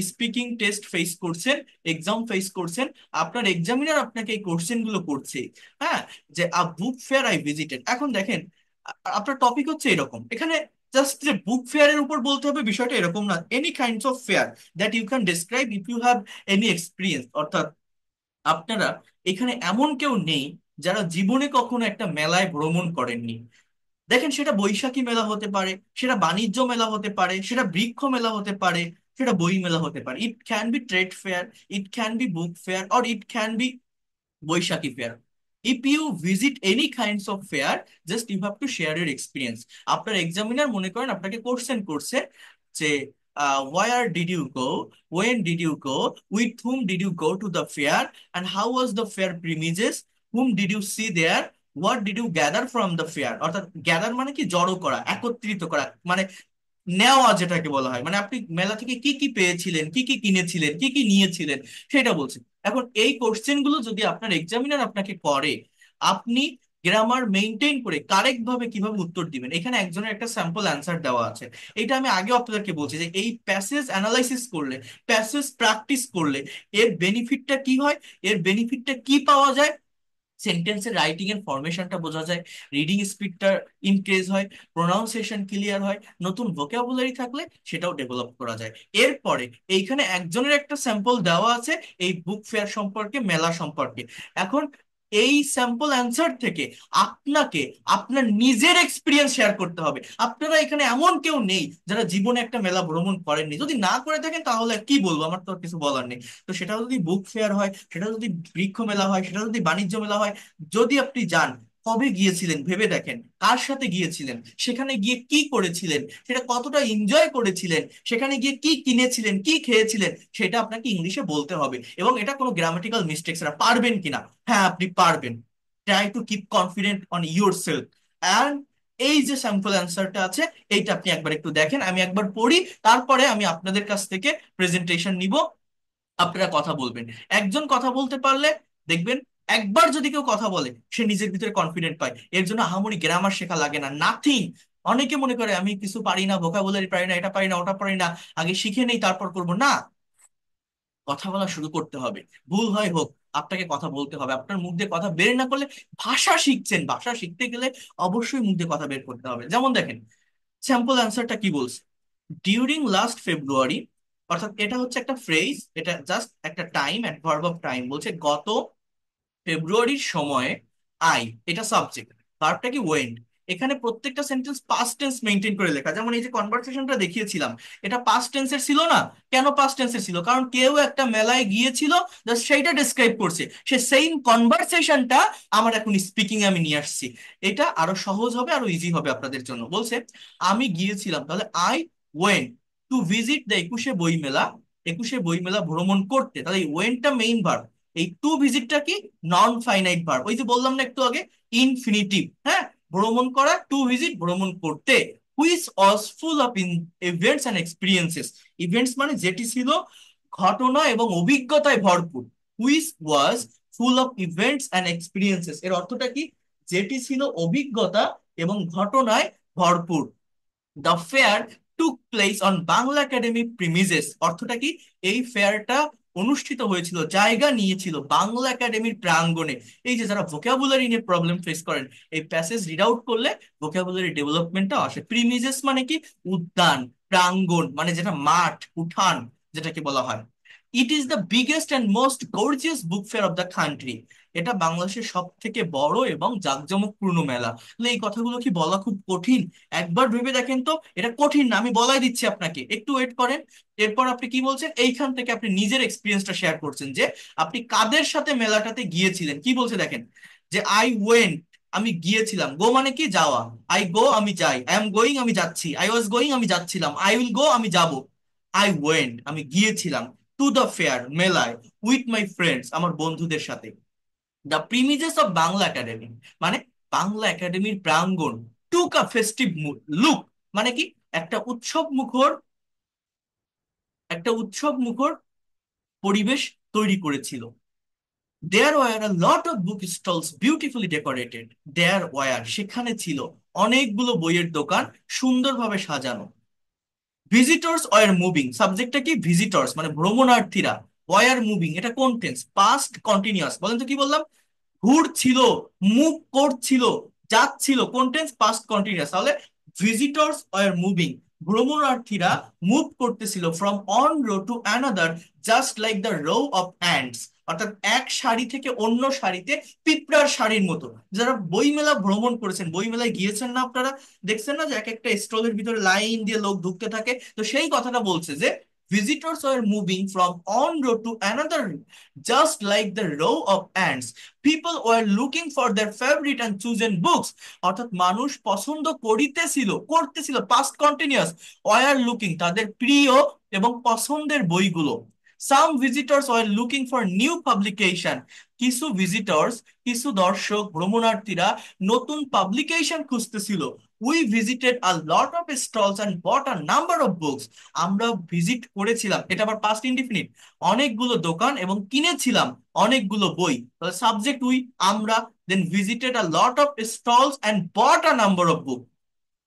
speaking test face করছেন, এক্সাম ফেস করছেন, আপনার এক্সামিনার আপনাকে এই কোশ্চেন গুলো করছে। হ্যাঁ, যে আ বুক ফেয়ার আই ভিজিটেড। এখন দেখেন, আপনার টপিক হচ্ছে এরকম, এখানে জাস্ট যে বুক ফেয়ারের উপর বলতে হবে বিষয়টা এরকম না, any kinds of fair that you can describe if you have any experience. অর্থাৎ আপনারা এখানে এমন কেউ নেই যারা জীবনে কখনো একটা মেলায় ভ্রমণ করেননি। দেখেন, সেটা বৈশাখী মেলা হতে পারে, সেটা বাণিজ্য মেলা হতে পারে, সেটা বৃক্ষ মেলা হতে পারে, সেটা বই মেলা হতে পারে। It can be trade fair, it can be book fair, or it can be Baishakhi fair. If you visit any kinds of fair, just you have to share your experience. আপনার এক্সামিনার মনে করেন আপনাকে কোশ্চেন করছে যে where did you go, when did you go, with whom did you go to the fair, and how was the fair premises, whom did you see there, what did you gather from the fair। অর্থাৎ gather মানে কি, জড়ো করা, একত্রিত করা, মানে নেওয়া যেটাকে বলা হয়, মানে আপনি মেলা থেকে কি কি পেয়েছিলেন, কি কি কিনেছিলেন, কি কি নিয়েছিলেন, সেটা বলছেন। এখন এই কোশ্চেন গুলো যদি আপনার এক্সামিনার আপনাকে করে, আপনি গ্রামার মেনটেন করে কারেক্ট ভাবে কিভাবে উত্তর দিবেন, এখানে একজনের একটা স্যাম্পল অ্যান্সার দেওয়া আছে। এটা আমি আগে আপনাদেরকে বলছি যে এই প্যাসেজ অ্যানালাইসিস করলে, প্যাসেজ প্র্যাকটিস করলে এর বেনিফিটটা কি হয়, এর বেনিফিটটা কি পাওয়া যায়। সেন্টেন্সের রাইটিং এর ফরমেশনটা বোঝা যায়, রিডিং স্পিডটা ইনক্রিজ হয়, প্রোনাউন্সিয়েশন ক্লিয়ার হয়, নতুন ভোকাবুলারি থাকলে সেটাও ডেভেলপ করা যায়। এরপরে এইখানে একজনের একটা স্যাম্পল দেওয়া আছে এই বুক ফেয়ার সম্পর্কে, মেলা সম্পর্কে। এখন এই স্যাম্পল অ্যান্সার থেকে আপনাকে আপনার নিজের এক্সপিরিয়েন্স শেয়ার করতে হবে। আপনারা এখানে এমন কেউ নেই যারা জীবনে একটা মেলা ভ্রমণ করেননি। যদি না করে থাকেন তাহলে কি বলবো, আমার তো আর কিছু বলার নেই। তো সেটা যদি বুক ফেয়ার হয়, সেটা যদি বৃক্ষ মেলা হয়, সেটা যদি বাণিজ্য মেলা হয়, যদি আপনি যান, কবে গিয়েছিলেন ভেবে দেখেন, কার সাথে গিয়েছিলেন, সেখানে গিয়ে কি করেছিলেন, সেটা কতটা এনজয় করেছিলেন, সেখানে গিয়ে কি কিনেছিলেন, কি খেয়েছিলেন, সেটা আপনাকে ইংলিশে বলতে হবে। এবং এটা কোনো গ্রামাটিক্যাল মিস্টেক্স না। পারবেন কিনা? হ্যাঁ, আপনি পারবেন। Try to keep confident on your self. And এই যে স্যাম্পল অ্যান্সারটা আছে, এইটা আপনি একবার একটু দেখেন, আমি একবার পড়ি, তারপরে আমি আপনাদের কাছ থেকে প্রেজেন্টেশন নিব, আপনারা কথা বলবেন। একজন কথা বলতে পারলে দেখবেন, একবার যদি কেউ কথা বলে সে নিজের ভিতরে কনফিডেন্ট পায়। এর জন্য আহামরি গ্রামার শেখা লাগে না, নাথিং। অনেকে মনে করে আমি কিছু পারি না, ভোকাবুলারি পারি না, এটা পারি না, ওটা পারি না, আগে শিখে নেই তারপর করব, না। কথা বলা শুরু করতে হবে, ভুল হয় হোক, আপনাকে কথা বলতে হবে। আপনার মুখ দিয়ে কথা বের না করলে, ভাষা শিখছেন, ভাষা শিখতে গেলে অবশ্যই মুখ দিয়ে কথা বের করতে হবে। যেমন দেখেন, স্যাম্পল অ্যান্সারটা কি বলছে, ডিউরিং লাস্ট ফেব্রুয়ারি। অর্থাৎ এটা হচ্ছে একটা ফ্রেজ, এটা জাস্ট একটা time and verb of time, বলছে গত ফেব্রুয়ারির সময়ে। আই, এটা সাবজেক্ট, ভার্বটা কি ওয়েন্ট। এখানে প্রত্যেকটা সেন্টেন্স পাস্ট টেন্স মেনটেন করে লেখা। যেমন এই যে কনভারসেশনটা দেখিয়েছিলাম, এটা পাস্ট টেন্সের ছিল না। কেন পাস্ট টেন্সের ছিল? কারণ কেউ একটা মেলায় গিয়েছিল, জাস্ট সেইটা ডিসক্রাইব করছে, সে সেম কনভারসেশনটা আমার এখন স্পিকিং এ আমি নিয়ে আসছি। এটা আরো সহজ হবে, আরো ইজি হবে আপনাদের জন্য। বলছে আমি গিয়েছিলাম, তাহলে I went to visit the একুশে বই মেলা, একুশে বই মেলা ভ্রমণ করতে, তাহলে এই ওয়েন্টটা মেইন ভার্ব। এই টু ভিজিটটা কি? Non finite verb. ওই যে বললাম না একটু আগে, ইনফিনিটিভ। হ্যাঁ, ভ্রমণ করা, টু ভিজিট, ভ্রমণ করতে। Which was full of in events and experiences. Events মানে যেটি ছিল ঘটনা এবং অভিজ্ঞতায় ভরপুর। Which was full of events and experiences, এর অর্থটা কি? যেটি ছিল অভিজ্ঞতা এবং ঘটনায় ভরপুর। The fair took place on Bangla Academy প্রিমিজেস, অর্থটা কি? এই ফেয়ারটা অনুষ্ঠিত হয়েছিল, জায়গা নিয়েছিল বাংলা একাডেমির প্রাঙ্গণে। এই যে যারা ভোকাবুলারি নিয়ে প্রবলেম ফেস করেন, এই প্যাসেজ রিড আউট করলে ভোকাবুলারি ডেভেলপমেন্টটা আসে। প্রিমিজেস মানে কি? উদ্যান, প্রাঙ্গণ মানে যেটা মাঠ, উঠান যেটাকে বলা হয়। It is the biggest and most gorgeous book fair of the country. এটা বাংলাদেশের সব থেকে বড় এবং জাঁকজমকপূর্ণ মেলা। তাহলে এই কথাগুলো কি বলা খুব কঠিন? একবার ভেবে দেখেন তো, এটা কঠিন না, আমি বলাই দিচ্ছি আপনাকে, একটু ওয়েট করেন। এরপর আপনি কি বলছেন, এইখান থেকে আপনি নিজের এক্সপিরিয়েন্সটা শেয়ার করছেন যে আপনি কাদের সাথে মেলাটাতে গিয়েছিলেন। কি বলছে দেখেন, যে আই ওয়েন্ট, আমি গিয়েছিলাম, গো মানে কি? যাওয়া। আই গো, আমি যাই। আই এম গোয়িং, আমি যাচ্ছি। আই ওয়াজ গোয়িং, আমি যাচ্ছিলাম। আই উইল গো, আমি যাব। আই ওয়েন্ট, আমি গিয়েছিলাম। টু দ্য ফেয়ার, মেলায়। উইথ মাই ফ্রেন্ডস, আমার বন্ধুদের সাথে। দ্য প্রিমিজেস অফ বাংলা একাডেমি মানে বাংলা একাডেমির প্রাঙ্গণ। টুক আ ফেস্টিভ লুক মানে কি? একটা উৎসব মুখর, একটা উৎসব মুখর পরিবেশ তৈরি করেছিল। There were a lot of book stalls beautifully decorated. There were, সেখানে ছিল অনেকগুলো বইয়ের দোকান, সুন্দরভাবে সাজানো। ভিজিটর্স ওয়ার মুভিং, সাবজেক্টটা কি? ভিজিটর্স মানে ভ্রমণার্থীরা। ওয়ার মুভিং, এটা কোন টেন্স? Past continuous. বলেন তো কি বললাম? ঘুরছিল, মুভ করছিল, যাচ্ছিল। কোন টেন্স? Past continuous. তাহলে ভিজিটর্স আর মুভিং, ভ্রমণার্থীরা মুভ করতেছিল from one row to another, just like the row of ants, অর্থাৎ এক সারি থেকে অন্য সারিতে পিঁপড়ার সারির মতো। যারা বইমেলা ভ্রমণ করেছেন, বইমেলায় গিয়েছেন না আপনারা, দেখছেন না যে এক একটা স্টলের ভিতরে লাইন দিয়ে লোক ঢুকতে থাকে? তো সেই কথাটা বলছে যে visitors were moving from one row to another, just like the row of ants. People were looking for their favorite and chosen books. অর্থাৎ মানুষ পছন্দ করিতেছিল, করতেছিল, পাস্ট কন্টিনিউয়াস। ওয়ার লুকিং, তাদের প্রিয় এবং পছন্দের বইগুলো। Some visitors were looking for new publication, কিছু ভিজিটর্স, কিছু দর্শক, ভ্রমণার্থীরা নতুন পাবলিকেশন খুঁজতেছিল। We visited a lot of stalls and bought a number of books, আমরা ভিজিট করেছিলাম, এটা আবার পাস্ট ইনডিফিনিট, অনেকগুলো দোকান এবং কিনেছিলাম অনেকগুলো বই। তাহলে সাবজেক্ট উই, আমরা, then visited a lot of stalls and bought a number of book.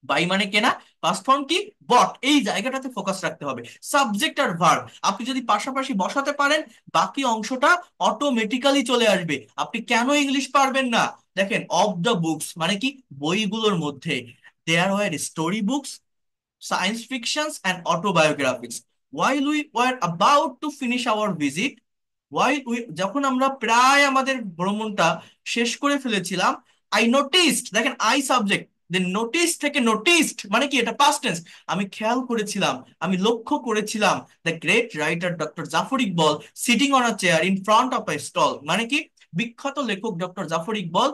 Buy মানে কেনা, পাস্ট ফর্ম কি? বট। এই জায়গাটাতে ফোকাস রাখতে হবে, সাবজেক্ট আর ভার্ব আপনি যদি পাশাপাশি বসাতে পারেন, বাকি অংশটা অটোমেটিক্যালি চলে আসবে। আপনি কেন ইংলিশ পারবেন না? দেখেন, অফ দ্য বুকস মানে কি? বইগুলোর মধ্যে। There were story books, science fictions and autobiographies. While we were about to finish our visit, while we, যখন আমরা প্রায় আমাদের ভ্রমণটা শেষ করে ফেলেছিলাম, I noticed, দেখেন আই সাবজেক্ট, দেন নোটিস থেকে নোটিসড মানে কি? এটা পাস্ট টেন্স। আমি খেয়াল করেছিলাম, আমি লক্ষ্য করেছিলাম, the great writer doctor Zafar Iqbal sitting on a chair in front of a stall মানে কি? বিখ্যাত লেখক ডক্টর জাফর ইকবল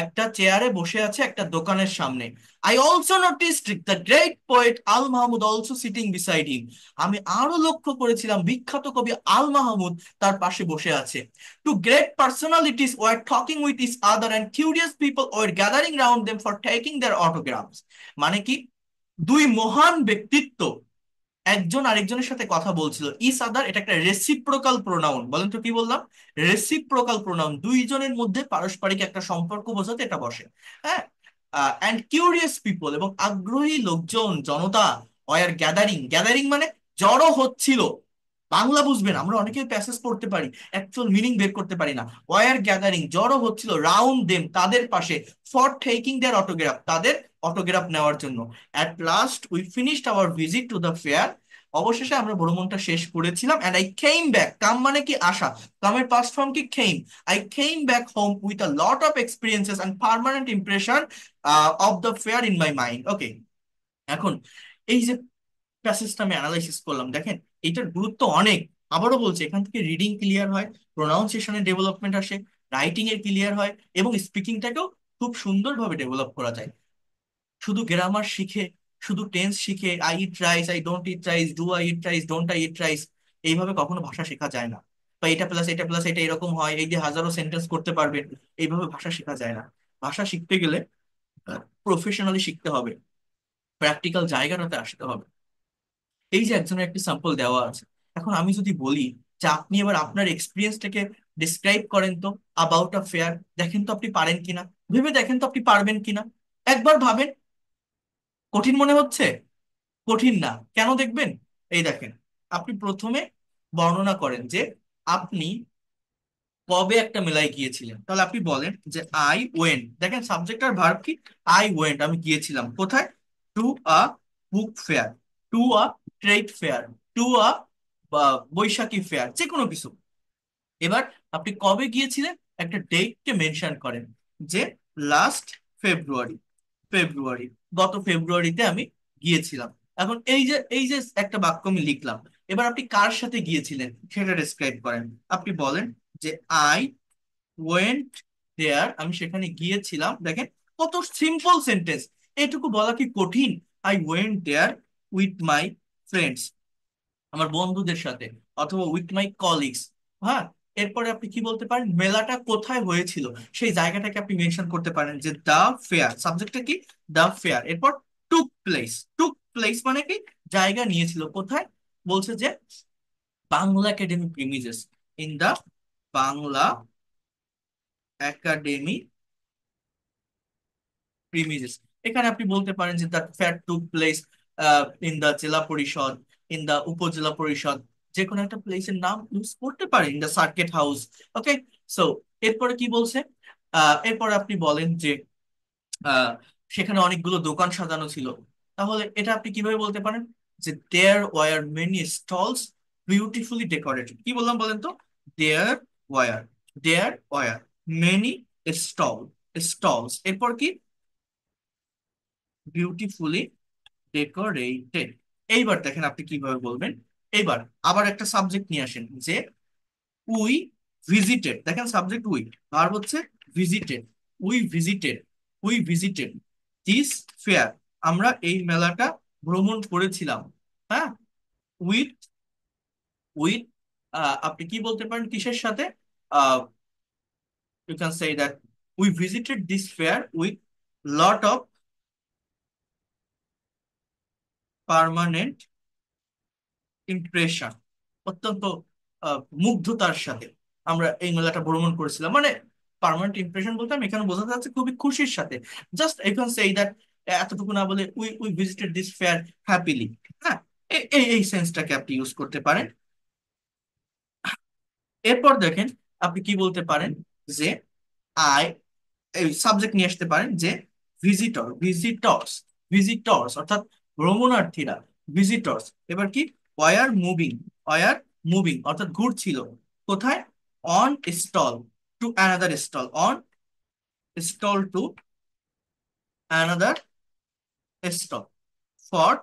একটা চেয়ারে বসে আছে একটা দোকানের সামনে। I also noticed the great poet Al Mahmud also sitting beside him. আমি আরো লক্ষ্য করেছিলাম বিখ্যাত কবি আল মাহমুদ তার পাশে বসে আছে। Two great personalities were talking with each other and curious people were gathering round them for taking their autographs. মানে কি? দুই মহান ব্যক্তিত্ব একজন আরেকজনের সাথে কথা বলছিল। ইস আদার, এটা একটা রেসিপ্রোকাল প্রোনাউন। বলেন তো কি বললাম? রেসিপ্রোকাল প্রোনাউন, দুইজনের মধ্যে পারস্পরিক একটা সম্পর্ক বোঝাতে এটা বসে। হ্যাঁ। অ্যান্ড কিউরিয়াস পিপল, এবং আগ্রহী লোকজন, জনতা। ওয়ার গ্যাদারিং, গ্যাদারিং মানে জড়ো হচ্ছিল। বাংলা বুঝবেন, আমরা অনেকেই প্যাসেজ পড়তে পারি, অ্যাকচুয়াল মিনিং বের করতে পারি না। ওয়ার গ্যাদারিং, জড়ো হচ্ছিল, রাউন্ড দেম, তাদের পাশে, ফর টেকিং দেয়ার অটোগ্রাফ, তাদের অটোগ্রাফ নেওয়ার জন্য। At last we finished our visit to the fair, অবশেষে আমরা ভ্রমণটা শেষ করেছিলাম। And I came back, come মানে কি? আসা। কামের পাস্ট ফর্ম কি? Came. I came back home with a lot of experiences and permanent impression of the fair in my mind. Okay, এখন এই যে প্যাসেজটা আমি অ্যানালাইসিস করলাম, দেখেন এটার গুরুত্ব অনেক। আবারও বলছি, এখান থেকে রিডিং ক্লিয়ার হয়, প্রোনাউন্সিয়েশনের ডেভেলপমেন্ট আসে, রাইটিং এর ক্লিয়ার হয়, এবং স্পিকিংটাকেও খুব সুন্দরভাবে ডেভেলপ করা যায়। শুধু গ্রামার শিখে, শুধু টেন্স শিখে, I eat rice, I don't eat rice, do I eat rice, don't I eat rice, এইভাবে কখনো ভাষা শেখা যায় না। বা এটা প্লাস এটা প্লাস এটা এরকম হয়, এই যে হাজারো সেন্টেন্স করতে পারবেন, এইভাবে ভাষা শেখা যায় না। ভাষা শিখতে গেলে প্রফেশনালি শিখতে হবে, প্র্যাকটিক্যাল জায়গাটাতে আসতে হবে। এই যে একজনের একটি স্যাম্পল দেওয়া আছে, এখন আমি যদি বলি যে আপনি এবার আপনার এক্সপিরিয়েন্সটাকে ডিসক্রাইব করেন তো অ্যাবাউট আ ফেয়ার, দেখেন তো আপনি পারেন কিনা, ভেবে দেখেন তো আপনি পারবেন কিনা, একবার ভাবেন। কঠিন মনে হচ্ছে? কঠিন না, কেন দেখবেন? এই দেখেন, আপনি প্রথমে বর্ণনা করেন যে আপনি কবে একটা মেলায় গিয়েছিলেন, তাহলে আপনি বলেন যে আই ওয়েন্ট। দেখেন সাবজেক্ট আর ভার্ব কি, আই ওয়েন্ট, আমি গিয়েছিলাম কোথায়, to a book fair, to a trade fair, to a Baishakhi fair, যে কোনো কিছু। এবার আপনি কবে গিয়েছিলেন, একটা ডেটকে মেনশন করেন, যে লাস্ট ফেব্রুয়ারি, ফেব্রুয়ারি, গত ফেব্রুয়ারিতে আমি গিয়েছিলাম। এখন এই যে একটা বাক্য আমি লিখলাম, এবার আপনি কার সাথে গিয়েছিলেন সেটা ডেসক্রাইব করেন। আপনি বলেন যে আই ওয়েন্ট দেয়ার, আমি সেখানে গিয়েছিলাম। দেখেন কত সিম্পল সেন্টেন্স, এটুকু বলা কি কঠিন? I went there with my friends, আমার বন্ধুদের সাথে, অথবা উইথ মাই কলিগস। হ্যাঁ, এরপরে আপনি কি বলতে পারেন, মেলাটা কোথায় হয়েছিল সেই জায়গাটাকে আপনি মেনশন করতে পারেন, যে দা ফেয়ার, সাবজেক্টটা কি, দা ফেয়ার। এরপর টুক প্লেস, টুক প্লেস মানে কি, জায়গা নিয়েছিল কোথায়, বলছে যে Bangla Academy premises, in the Bangla Academy premises. এখানে আপনি বলতে পারেন যে that fair took place in the Zila Parishad, in the উপজেলা পরিষদ, যে কোনো একটা প্লেসের নাম ইউজ করতে পারেন, in the circuit house. Okay, so এরপরে কি বলছে, এরপরে আপনি বলেন যে আহ, সেখানে অনেকগুলো দোকান সাজানো ছিল। তাহলে এটা আপনি কিভাবে বলতে পারেন, যে there were many stalls beautifully decorated. কি বললাম বলেন তো, there were, there were many stall, stalls, এরপর কি, বিউটিফুলি ডেকোরেটেড। এইবার দেখেন আপনি কিভাবে বলবেন। এইবার আবার একটা সাবজেক্ট নিয়ে আসেন, যে উই ভিজিটেড, দেখেন সাবজেক্ট উই, আর হচ্ছে visited, we visited, we visited this fair, আমরা এই মেলাটা ভ্রমণ করেছিলাম। হ্যাঁ, উইথ, উইথ, আপনি কি বলতে পারেন কিসের সাথে, you can say that we visited this fair with lot of permanent impression, অত্যন্ত মুগ্ধতার সাথে আমরা এই মেলাটা ভ্রমণ করেছিলাম। মানে পার্মানেন্ট ইমপ্রেশন বলতে আমি এখানে বোঝাতে চাচ্ছি খুবই খুশির সাথে। জাস্ট এই ক্যান সে দ্যাট, এতটুকু না বলে we we visited this fair happily. হ্যাঁ, এই সেন্সটাকে আপনি ইউজ করতে পারেন। এরপর দেখেন আপনি কি বলতে পারেন, যে আই, এই সাবজেক্ট নিয়ে আসতে পারেন, যে ভিজিটর, ভিজিটর্স, ভিজিটর্স অর্থাৎ ভ্রমণার্থীরা, ভিজিটর্স। এবার কি, ওয়ার মুভিং, ওয়ার মুভিং অর্থাৎ ঘুরছিল কোথায়, on stall to another stall, on stall to another stall, for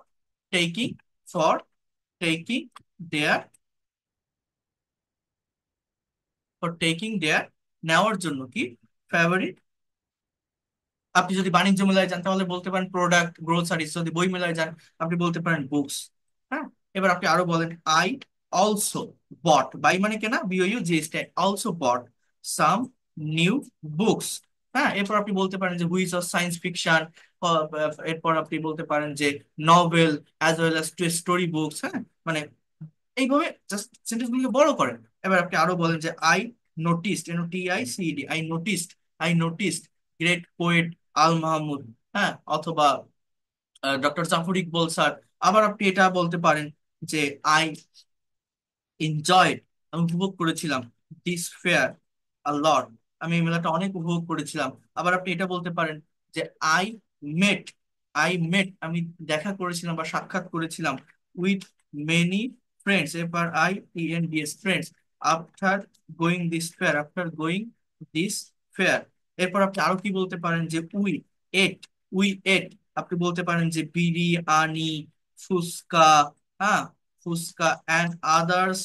taking, for taking their, for taking their, নেওয়ার জন্য কি, ফেভারিট। আপনি যদি বাণিজ্য মেলায় যান তাহলে বলতে পারেন প্রোডাক্ট, গ্রোসারিজ। যদি বই মেলায় যান আপনি বলতে পারেন বুকস। হ্যাঁ, এবার আপনি আরো বলেন, আই অলসো বট, বাই মানে কেনা, বিওইউ জিএসটি, অলসো বট সাম নিউ বুকস। হ্যাঁ, এরপর আপনি বলতে পারেন যে হুইচ অফ সায়েন্স ফিকশন, এরপর আপনি বলতে পারেন যে novel as well as to story books. হ্যাঁ, মানে এইভাবে জাস্ট সেন্টেন্স গুলোকে বড় করেন। এবার আপনি আরো বলেন যে I noticed, NOTICED, I noticed, I noticed great poet Al Mahmud. হ্যাঁ, অথবা ডক্টর জাফর ইকবল স্যার। আবার আপনি এটা বলতে পারেন যে আই এনজয়েড, আমি উপভোগ করেছিলাম, দিস ফেয়ার আ লট, আমি এই মেলাটা অনেক উপভোগ করেছিলাম। আবার আপনি এটা বলতে পারেন যে আই মেট, আই মেট, আমি দেখা করেছিলাম বা সাক্ষাৎ করেছিলাম, with many friends, FRIENDS, friends, after going this fair, after going this fair. এরপর আপনি আরো কি বলতে পারেন, যে উই এট, উই এট, আপনি বলতে পারেন যে বিরিয়ানি, ফুচকা, হ্যাঁ, fuchka and others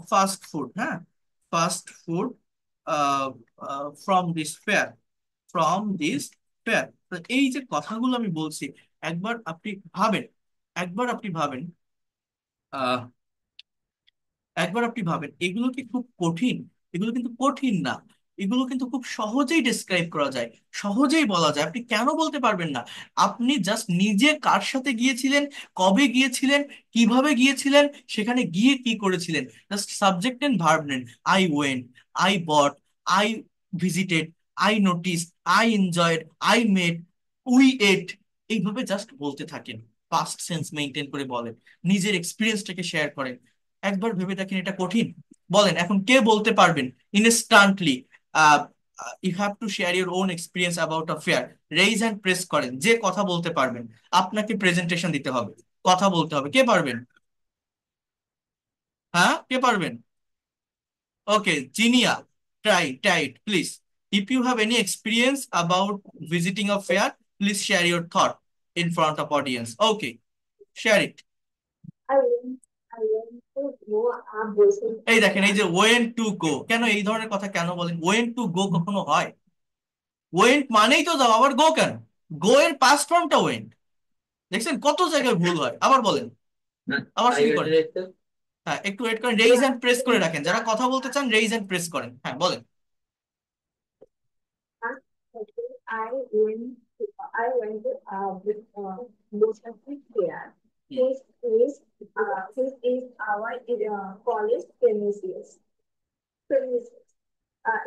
fast food. হ্যাঁ, fast food from this fair, from this fair. এই যে কথাগুলো আমি বলছি, একবার আপনি ভাবেন, একবার আপনি ভাবেন, একবার আপনি ভাবেন, এগুলো কি খুব কঠিন? এগুলো কিন্তু কঠিন না, এগুলো কিন্তু খুব সহজেই ডেসক্রাইব করা যায়, সহজেই বলা যায়। আপনি কেন বলতে পারবেন না? আপনি জাস্ট নিজে কার সাথে গিয়েছিলেন, কবে গিয়েছিলেন, কিভাবে গিয়েছিলেন, সেখানে গিয়ে কি করেছিলেন, জাস্ট সাবজেক্ট নেন, ভার্ব নেন। I went, I bought, I visited, I notice, I enjoyed, I made, we এট, এইভাবে জাস্ট বলতে থাকেন, পাস্ট সেন্স মেনটেন করে বলেন, নিজের এক্সপিরিয়েন্সটাকে শেয়ার করেন। একবার ভেবে দেখেন, এটা কঠিন? বলেন এখন কে বলতে পারবেন instantly. You have to share your own experience about a fair. Raise hand press করেন যে কথা বলতে পারবেন। আপনাকে প্রেজেন্টেশন দিতে হবে, কথা বলতে হবে, কে পারবেন? হ্যাঁ, কে পারবেন? Okay, Zinia, try it please. If you have any experience about visiting a fair, please share your thought in front of audience. Okay, share it. এই দেখেন, এই যে ওয়েন টু গো, কেন এই ধরনের কথা কেন বলেন? ওয়েন টু গো কখনো হয়? ওয়েন্ট মানেই তো যাও, আবার গো কেন? গো এর পাস্ট ফর্মটা ওয়েন্ট। দেখছেন কত জায়গায় ভুল হয়। আবার বলেন, আবার শুরু করেন। হ্যাঁ, একটু ওয়েট করেন, রেইজ হ্যান্ড প্রেস করে রাখেন, যারা কথা বলতে চান রেইজ হ্যান্ড প্রেস করেন। হ্যাঁ বলেন। I went I went with Bhushan here. This is our college premises. Premises.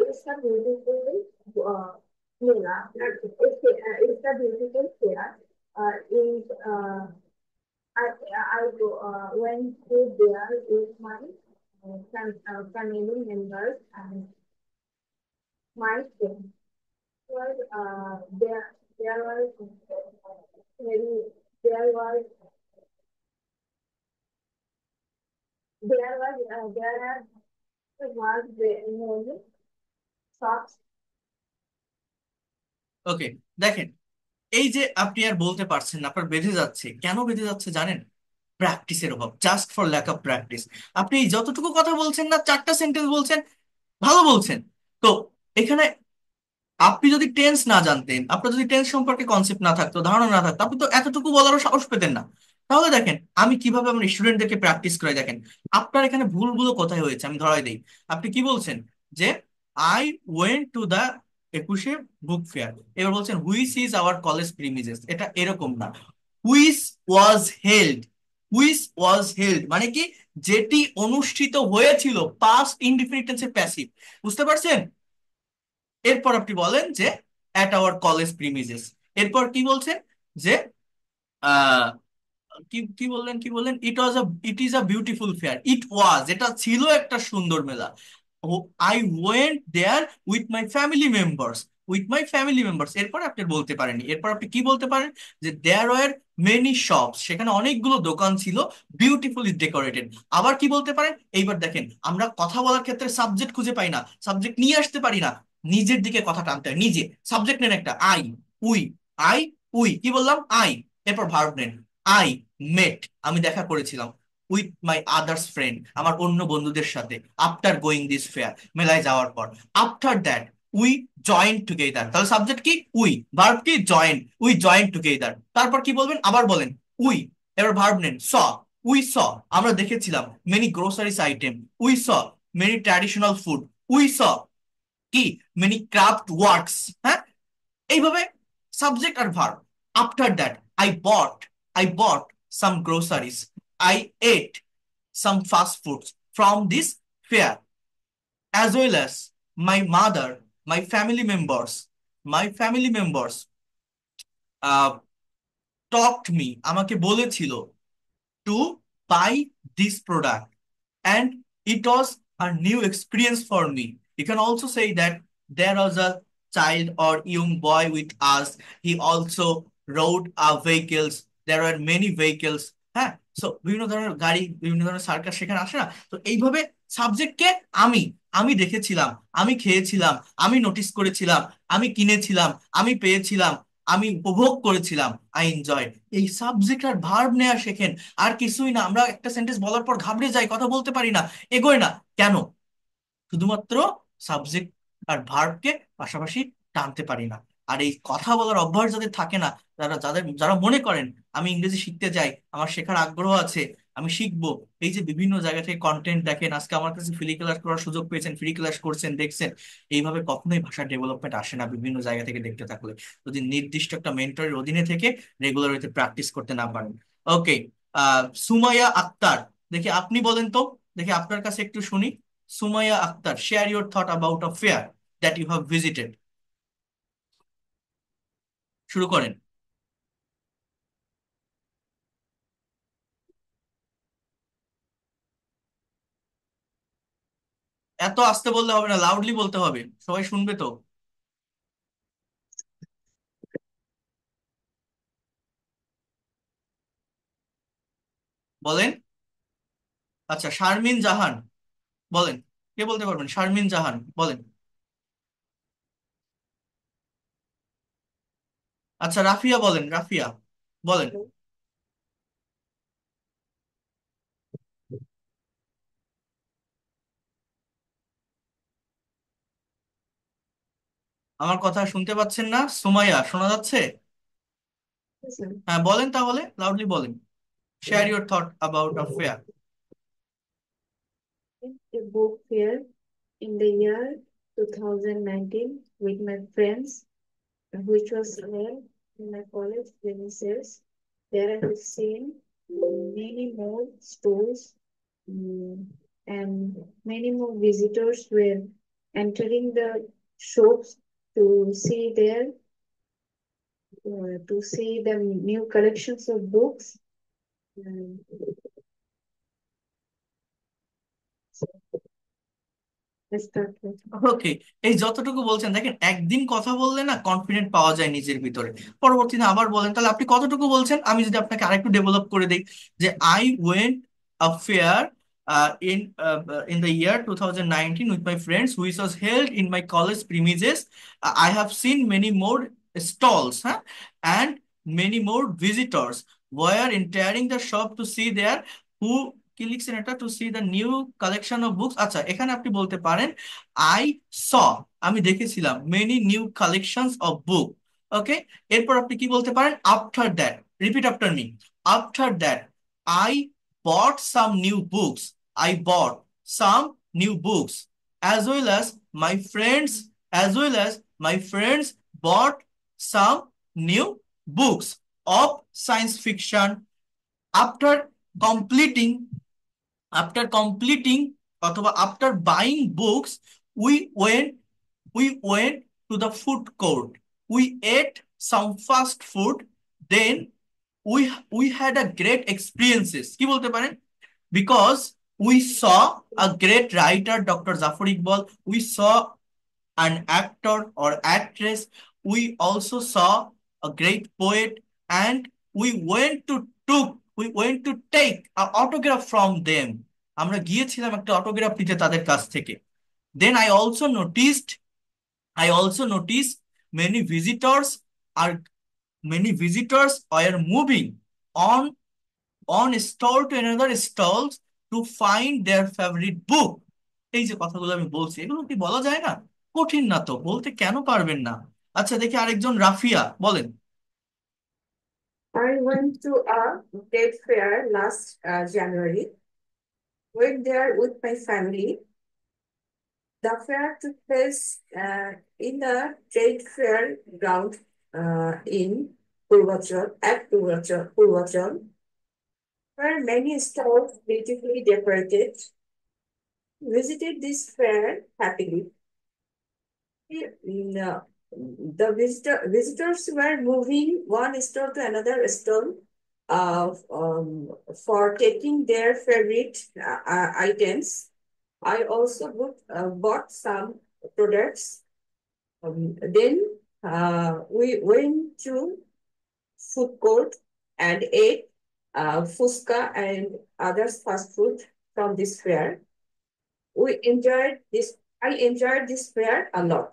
It's a beautiful Mela. It's a beautiful fair. Is I go went to there with my family members and my friends. Was there was maybe there was there was many shops. ওকে, দেখেন, এই যে আপনি আর বলতে পারছেন না, আপনার বেঁধে যাচ্ছে, কেন বেঁধে যাচ্ছে জানেন? প্র্যাকটিসের অভাব, just for lack of practice. আপনি এই যতটুকু কথা বলছেন না, 4টা সেন্টেন্স বলছেন, ভালো বলছেন। তো এখানে আপনি যদি টেন্স না জানতেন, আপনার যদি টেন্স সম্পর্কে কনসেপ্ট না থাকতো, ধারণা না থাকতো, আপনি তো এতটুকু বলারও সাহস পেতেন না। তাহলে দেখেন আমি কিভাবে আমার স্টুডেন্টদেরকে প্র্যাকটিস করে, দেখেন আপনার এখানে ভুলগুলো কোথায় হয়েছে আমি ধরাই দেই। আপনি কি বলছেন যে আই ওয়েন্ট টু দা 21শে বুক ফেয়ার। এবার বলছেন which is our college premises, এটা এরকম না। Which was held, which was held মানে কি? যেটি অনুষ্ঠিত হয়েছিল, পাস্ট ইনডিফিনিট টেন্সের প্যাসিভ। বুঝতে পারছেন? এরপর আপনি বলেন যে অ্যাট আওয়ার কলেজ প্রিমিজেস। এরপর কি বলছেন যে আহ, কি কি বললেন, কি বললেন? It is a beautiful fair. It was, এটা ছিল একটা সুন্দর মেলা। I went there with my family members, with my family members. এরপর আপনি বলতে পারেন, এরপর আপনি কি বলতে পারেন? যে দেয়ার ওয়ার মেনি শপস, সেখানে অনেকগুলো দোকান ছিল, বিউটিফুলি ডেকোরেটেড। আবার কি বলতে পারেন? এইবার দেখেন, আমরা কথা বলার ক্ষেত্রে সাবজেক্ট খুঁজে পাই না, সাবজেক্ট নিয়ে আসতে পারি না, নিজের দিকে কথা টানতে হয়। নিজে সাবজেক্ট নেন একটা, আই, উই, আই, উই, কি বললাম? আই। এরপর ভার্ব নেন, আই মেট, আমি দেখা করেছিলাম, উইথ মাই আদার্স ফ্রেন্ড, আমার অন্য বন্ধুদের সাথে, আফটার গোয়িং দিস ফেয়ার, মেলায় যাওয়ার পর। After that we join together, তাহলে সাবজেক্ট কি? উই, ভার্ব কি? Join, we join together. তারপর কি বলবেন? আবার বলেন, উই। এবার ভার্ব নেন, স, উই স, আমরা দেখেছিলাম many groceries item, we saw many traditional food, we saw কি? Many craft works. হ্যাঁ, এইভাবে সাবজেক্ট আর verb. After that I bought some groceries, I ate some fast foods from this fair, as well as my mother, my family members uh, talked me, আমাকে বলেছিল to buy this product, and it was a new experience for me. You can also say that there was a child or young boy with us. He also rode our vehicles. There were many vehicles. হ্যাঁ, so বিভিন্ন ধরনের গাড়ি, বিভিন্ন ধরনের circus সেখানে আসে না? তো এইভাবে সাবজেক্টকে আমি, আমি দেখেছিলাম, আমি খেয়েছিলাম, আমি নোটিস করেছিলাম, আমি কিনেছিলাম, আমি পেয়েছিলাম, আমি উপভোগ করেছিলাম, আই এনজয়। এই সাবজেক্ট আর ভার্ব নেওয়া শেখেন। আর কিছুই না। আমরা একটা সেন্টেন্স বলার পর ঘাবড়ে যাই, কথা বলতে পারি না, এগোয় না। কেন? শুধুমাত্র সাবজেক্ট আর ভার্বকে পাশাপাশি টানতে পারি না। আর এই কথা বলার অভ্যাস যাদের থাকে না, যারা মনে করেন আমি ইংরেজি শিখতে চাই, আমার শেখার আগ্রহ আছে, আমি শিখবো, এই যে বিভিন্ন জায়গা থেকে কন্টেন্ট দেখেন, আজকে আমার কাছে ফ্রি ক্লাস করার সুযোগ পেয়েছেন, ফ্রি ক্লাস করছেন, দেখছেন, এইভাবে কখনোই ভাষা ডেভেলপমেন্ট আসে না বিভিন্ন জায়গা থেকে দেখতে থাকলে, যদি নির্দিষ্ট একটা মেন্টরের অধীনে থেকে রেগুলার ওয়েতে প্র্যাকটিস করতে না পারেন। ওকে, সুমাইয়া আক্তার, দেখি আপনি বলেন তো, দেখি আপনার কাছে একটু শুনি। Sumaiya Akter, share your thought about a fair that you have visited. শুরু করেন। এত আস্তে বললে হবে না, লাউডলি বলতে হবে, সবাই শুনবে তো। বলেন। আচ্ছা, শারমিন জাহান বলেন। কে বলতে পারবেন? শারমিন জাহান বলেন। আচ্ছা, রাফিয়া বলেন, রাফিয়া বলেন। আমার কথা শুনতে পাচ্ছেন না? সুমাইয়া, শোনা যাচ্ছে? Listen, হ্যাঁ বলেন, তাহলে লাউডলি বলেন। Share your thought about a fair. a book fair in the year 2019 with my friends, which was held in my college premises. There I have seen many more stores, mm, and many more visitors were entering the shops to see to see the new collections of books. Um, let's start with. ওকে। এই যতটুকু বলছেন, দেখেন একদিন কথা বললে না confident পাওয়া যায় নিজের ভিতরে, পরবর্তীতে আবার বলেন। তাহলে আপনি কতটুকু বলছেন? আমি যদি আপনাকে আরেকটু ডেভেলপ করে দিই, যে I went a fair in in the year 2019 with my friends which was held in my college premises. I have seen many more stalls, huh? And many more visitors were entering the shop to see there who কি লিখছেন এটা, to see the new collection of books. আচ্ছা, এখানে আপনি বলতে পারেন I saw, আমি দেখেছিলাম many new collections of book. Okay. এরপর আপনি কি বলতে পারেন? After that, repeat after me, after that I bought some new books. I bought some new books as well as my friends, as well as my friends bought some new books of science fiction. After completing, after completing অথবা after buying books, we went we went to the food court. We ate some fast food. Then we had a great experiences, কি বলতে পারেন? Because we saw a great writer, Dr. Zafar Iqbal. We saw an actor or actress. We also saw a great poet, and we went to take an autograph from them. আমরা গিয়েছিলাম একটা autograph নিতে তাদের কাছ থেকে। Then I also noticed many visitors are many visitors are moving on stall to another stalls to find their favorite book. এই যে কথাগুলো আমি বলছি, এগুলো কি বলা যায় না? কঠিন না তো, বলতে কেন পারবেন না? আচ্ছা, দেখি আরেকজন, রাফিয়া বলেন। I went to a trade fair last January. Went there with my family. The fair took place in the trade fair ground in Purvachal, where many stalls beautifully decorated. Visited this fair happily. No, the visitors were moving one store to another store for taking their favorite items. I also bought some products. Then we went to food court and ate fuska and other fast food from this fair. We enjoyed this. I enjoyed this fair a lot.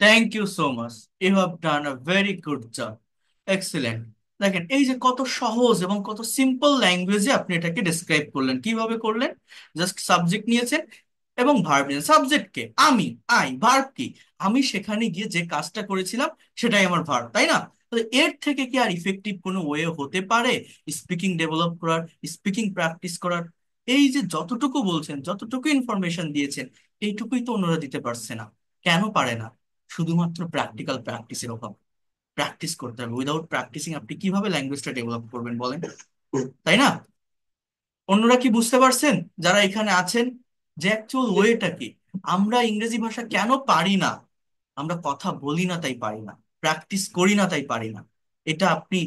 Thank you so much, you have done a very good job, excellent. দেখেন এই যে কত সহজ এবং কত simple ল্যাঙ্গুয়েজে আপনি এটাকে ডিসক্রাইব করলেন। কিভাবে করলেন? জাস্ট সাবজেক্ট নিয়েছেন এবং ভার্ব নিয়েছেন। সাবজেক্টকে আমি, ভার্ব কি? আমি সেখানে গিয়ে যে কাজটা করেছিলাম সেটাই আমার ভার্ব, তাই না? তো এর থেকে কি আর ইফেক্টিভ কোনো ওয়ে হতে পারে স্পিকিং ডেভেলপ করার, স্পিকিং প্র্যাকটিস করার? এই যে যতটুকু বলছেন, যতটুকু ইনফরমেশন দিয়েছেন, এইটুকুই তো অন্যরা দিতে পারছে না। কেন পারে না? শুধুমাত্র প্র্যাকটিক্যাল প্র্যাকটিসের অভাব। প্র্যাকটিস করতে হবে, উইদাউট প্র্যাকটিসিং আপনি কিভাবে ল্যাঙ্গুয়েজটা ডেভেলপ করবেন বলেন? তাই না? অন্যরা কি বুঝতে পারছেন যারা এখানে আছেন, যে অ্যাকচুয়াল ওয়েটা কি? আমরা ইংরেজি ভাষা কেন পারি না? আমরা কথা বলি না তাই পারি না, প্র্যাকটিস করি না তাই পারি না। এটা আপনি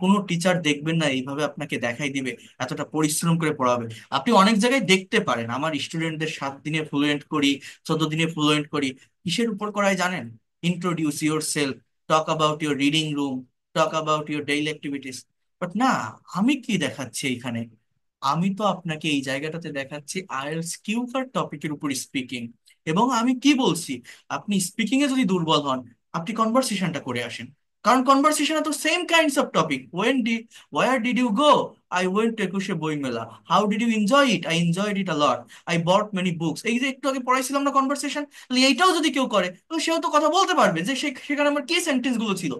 কোনো টিচার দেখবেন না এইভাবে আপনাকে দেখাই দিবে, এতটা পরিশ্রম করে পড়াবে। আপনি অনেক জায়গায় দেখতে পারেন আমার স্টুডেন্টদের 7 দিনে ফ্লুয়েন্ট করি, 14 দিনে ফ্লুয়েন্ট করি। কিসের উপর করায় জানেন? Introduce your self, talk about your reading room, talk about your daily activities. But না, আমি কি দেখাচ্ছি এইখানে? আমি তো আপনাকে এই জায়গাটাতে দেখাচ্ছি আইএলটিএস কিউকার টপিকের উপর স্পিকিং। এবং আমি কি বলছি, আপনি স্পিকিং এ যদি দুর্বল হন, আপনি কনভারসেশনটা করে আসেন। কারণ কনভারসেশনে তো same kinds of topic. Where did you go? I went to Ekushey Boimela. How did you enjoy it? I enjoyed it a lot. I bought many books. এই যে একটু আগে পড়াইছিলাম না কনভারসেশন, এইটাও যদি কেউ করে তো সেও তো কথা বলতে পারবে যে সেখানে আমার কি সেন্টেন্স গুলো ছিল।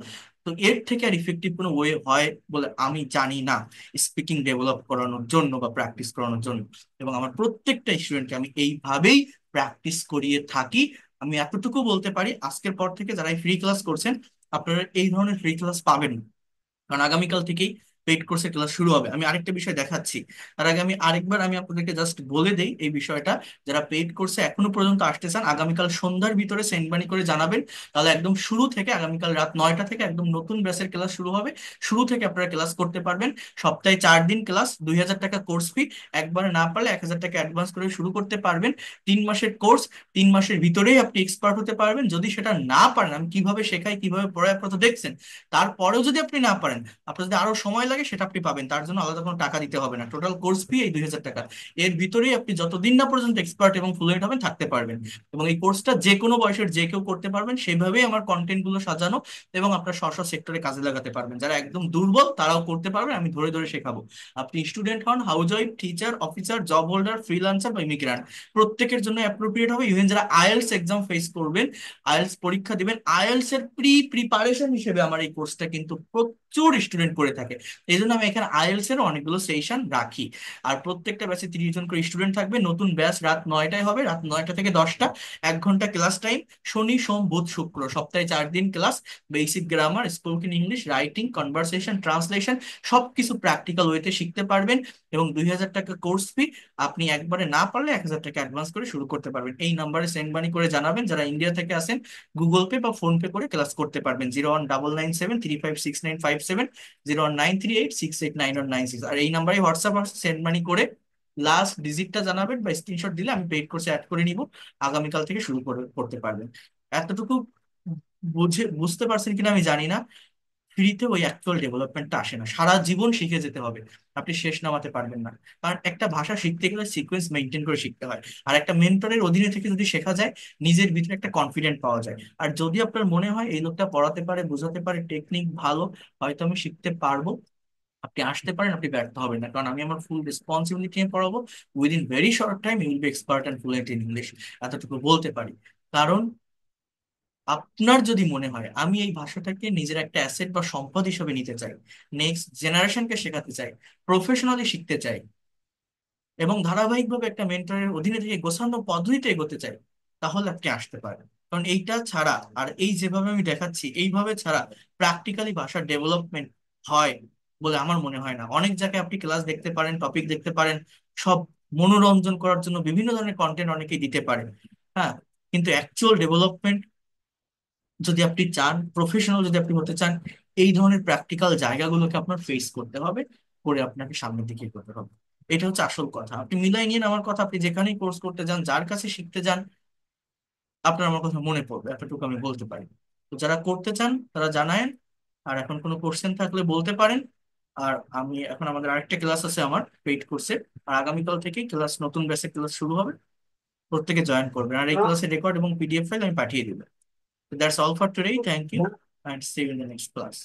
তো এর থেকে আর ইফেক্টিভ কোনো ওয়ে হয় বলে আমি জানি না স্পিকিং ডেভেলপ করানোর জন্য বা প্র্যাকটিস করানোর জন্য। এবং আমার প্রত্যেকটা স্টুডেন্টকে আমি এইভাবেই প্র্যাকটিস করিয়ে থাকি। আমি এতটুকু বলতে পারি, আজকের পর থেকে যারা ফ্রি ক্লাস করছেন, আপনারা এই ধরনের ফ্রি ক্লাস পাবেন না। কারণ আগামীকাল থেকেই পেইড কোর্সের ক্লাস শুরু হবে। আমি আরেকটা বিষয় দেখাচ্ছি, তার আগে আমি আরেকবার আমি আপনাদেরকে জাস্ট বলে দেই এই বিষয়টা। যারা পেইড কোর্সে এখনো পর্যন্ত আসতে চান, আগামীকাল সন্ধ্যার ভিতরে সেন্ড মানি করে জানাবেন। তাহলে একদম শুরু থেকে আগামীকাল রাত 9টা থেকে একদম নতুন ব্যাচের ক্লাস শুরু হবে। শুরু থেকে আপনারা ক্লাস করতে পারবেন। সপ্তাহে 4 দিন ক্লাস, 2,000 টাকা কোর্স ফি। একবারে না পারলে 1,000 টাকা অ্যাডভান্স করে শুরু করতে পারবেন। 3 মাসের কোর্স, 3 মাসের ভিতরেই আপনি এক্সপার্ট হতে পারবেন। যদি সেটা না পারেন, আমি কিভাবে শেখাই কিভাবে পড়াই আপনারা তো দেখছেন, তারপরেও যদি আপনি না পারেন, আপনার যদি আরো সময় লাগে সেটা আপনি পাবেন, তার জন্য আলাদা কোনো টাকা দিতে হবে না। টোটাল কোর্স ফি এই 2,000 টাকা। এর ভিতরেই আপনি যতদিন না পর্যন্ত এক্সপার্ট এবং ফ্লুয়েন্ট হবেন থাকতে পারবেন। এবং এই কোর্সটা যে কোনো বয়সের যে কেউ করতে পারবেন, সেভাবেই আমার কন্টেন্ট গুলো সাজানো। এবং আপনার স্ব স্ব সেক্টরে কাজে লাগাতে পারবেন। যারা একদম দুর্বল তারাও করতে পারবেন, আমি ধরে ধরে শেখাবো। আপনি স্টুডেন্ট হন, house wife, teacher, officer, job holder, freelancer বা ইমিগ্রান্ট, প্রত্যেকের জন্য অ্যাপ্রোপ্রিয়েট হবে। ইভেন যারা আইএলটিএস এক্সাম ফেস করবেন, আইএলটিএস পরীক্ষা দিবেন, আইএলটিএস এর প্রিপারেশন হিসেবে আমার এই কোর্সটা কিন্তু প্রচুর স্টুডেন্ট করে থাকে। এই জন্য আমি এখানে আইএলটিএস এর অনেকগুলো সেশন রাখি। আর প্রত্যেকটা ব্যাচে 30 জন করে স্টুডেন্ট থাকবে। নতুন ব্যাচ রাত 9টায় হবে, রাত 9টা থেকে 10টা। 1 ঘন্টা ক্লাস টাইম, শনি সোম বুধ শুক্র, সপ্তাহে 4 দিন class. Basic grammar, spoken English, writing, conversation, translation, সবকিছু প্র্যাকটিক্যাল ওয়েতে শিখতে পারবেন। এবং 2,000 টাকা কোর্স ফি। আপনি একবারে না পারলে 1,000 টাকা অ্যাডভান্স করে শুরু করতে পারবেন। এই নাম্বারে সেন্ড মানি করে জানাবেন। যারা ইন্ডিয়া থেকে আসেন, গুগল পে বা ফোন পে করে ক্লাস করতে পারবেন। 01997356957, 01938689196। আর এই নাম্বারে হোয়াটসঅ্যাপ সেন্ড মানি করে লাস্ট ডিজিটটা জানাবেন বা স্ক্রিনশট দিলে আমি পেইড কোর্সে অ্যাড করে নিব। আগামীকাল থেকে শুরু করতে পারবেন। এতটুকু বুঝতে পারছেন কিনা আমি জানি না। ফ্রিতে ওই অ্যাকচুয়াল ডেভেলপমেন্টটা আসে না, সারা জীবন শিখে যেতে হবে। আপনি শেষ নামাতে পারবেন না। কারণ একটা ভাষা শিখতে গেলে সিকোয়েন্স মেনটেন করে শিখতে হয়। আর একটা মেন্টরের অধীনে থেকে যদি শেখা যায়, নিজের ভিতরে একটা কনফিডেন্ট পাওয়া যায়। আর যদি আপনার মনে হয় এই লোকটা পড়াতে পারে, বোঝাতে পারে, টেকনিক ভালো, হয়তো আমি শিখতে পারবো, আপনি আসতে পারেন, আপনি ব্যর্থ হবেন না। কারণ আমি আমার ফুল রেসপন্সিবিলিটি নিয়ে পড়াবো। Within very short time you will be expert and fluent in English, এতটুকু বলতে পারি। কারণ আপনার যদি মনে হয় আমি এই ভাষাটাকে নিজের একটা অ্যাসেট বা সম্পদ হিসেবে নিতে চাই, নেক্সট জেনারেশনকে শেখাতে চাই, প্রফেশনালি শিখতে চাই, এবং ধারাবাহিকভাবে একটা মেন্টরের অধীনে থেকে গোছানো পদ্ধতিতে এগোতে চাই, তাহলে আপনি আসতে পারেন। কারণ এইটা ছাড়া, আর এই যেভাবে আমি দেখাচ্ছি এইভাবে ছাড়া, প্র্যাকটিক্যালি ভাষার ডেভেলপমেন্ট হয় বলে আমার মনে হয় না। অনেক জায়গায় আপনি ক্লাস দেখতে পারেন, টপিক দেখতে পারেন, সব মনোরঞ্জন করার জন্য বিভিন্ন ধরনের কন্টেন্ট অনেকেই দিতে পারেন। হ্যাঁ, কিন্তু অ্যাকচুয়াল ডেভেলপমেন্ট যদি আপনি চান, প্রফেশনাল যদি আপনি হতে চান, এই ধরনের প্র্যাকটিক্যাল জায়গাগুলোকে আপনার ফেস করতে হবে, করে আপনাকে সামনের দিকে এগোতে হবে। এটা হচ্ছে আসল কথা। আপনি মিলাই নিন আমার কথা, আপনি যেখানেই কোর্স করতে যান, যার কাছে শিখতে যান, আপনার আমার কথা মনে পড়বে, এতটুকু আমি বলতে পারি। তো যারা করতে চান তারা জানায়েন। আর এখন কোনো কোশ্চেন থাকলে বলতে পারেন। আর আমি এখন, আমাদের আরেকটা ক্লাস আছে আমার পেইড কোর্সে, আর আগামীকাল থেকেই ক্লাস, নতুন ব্যাচে ক্লাস শুরু হবে। প্রত্যেকে জয়েন করবেন। আর এই Uh, ক্লাসের রেকর্ড এবং পিডিএফ ফাইল আমি পাঠিয়ে দেবো। So that's all for today. Thank you and see you in the next class.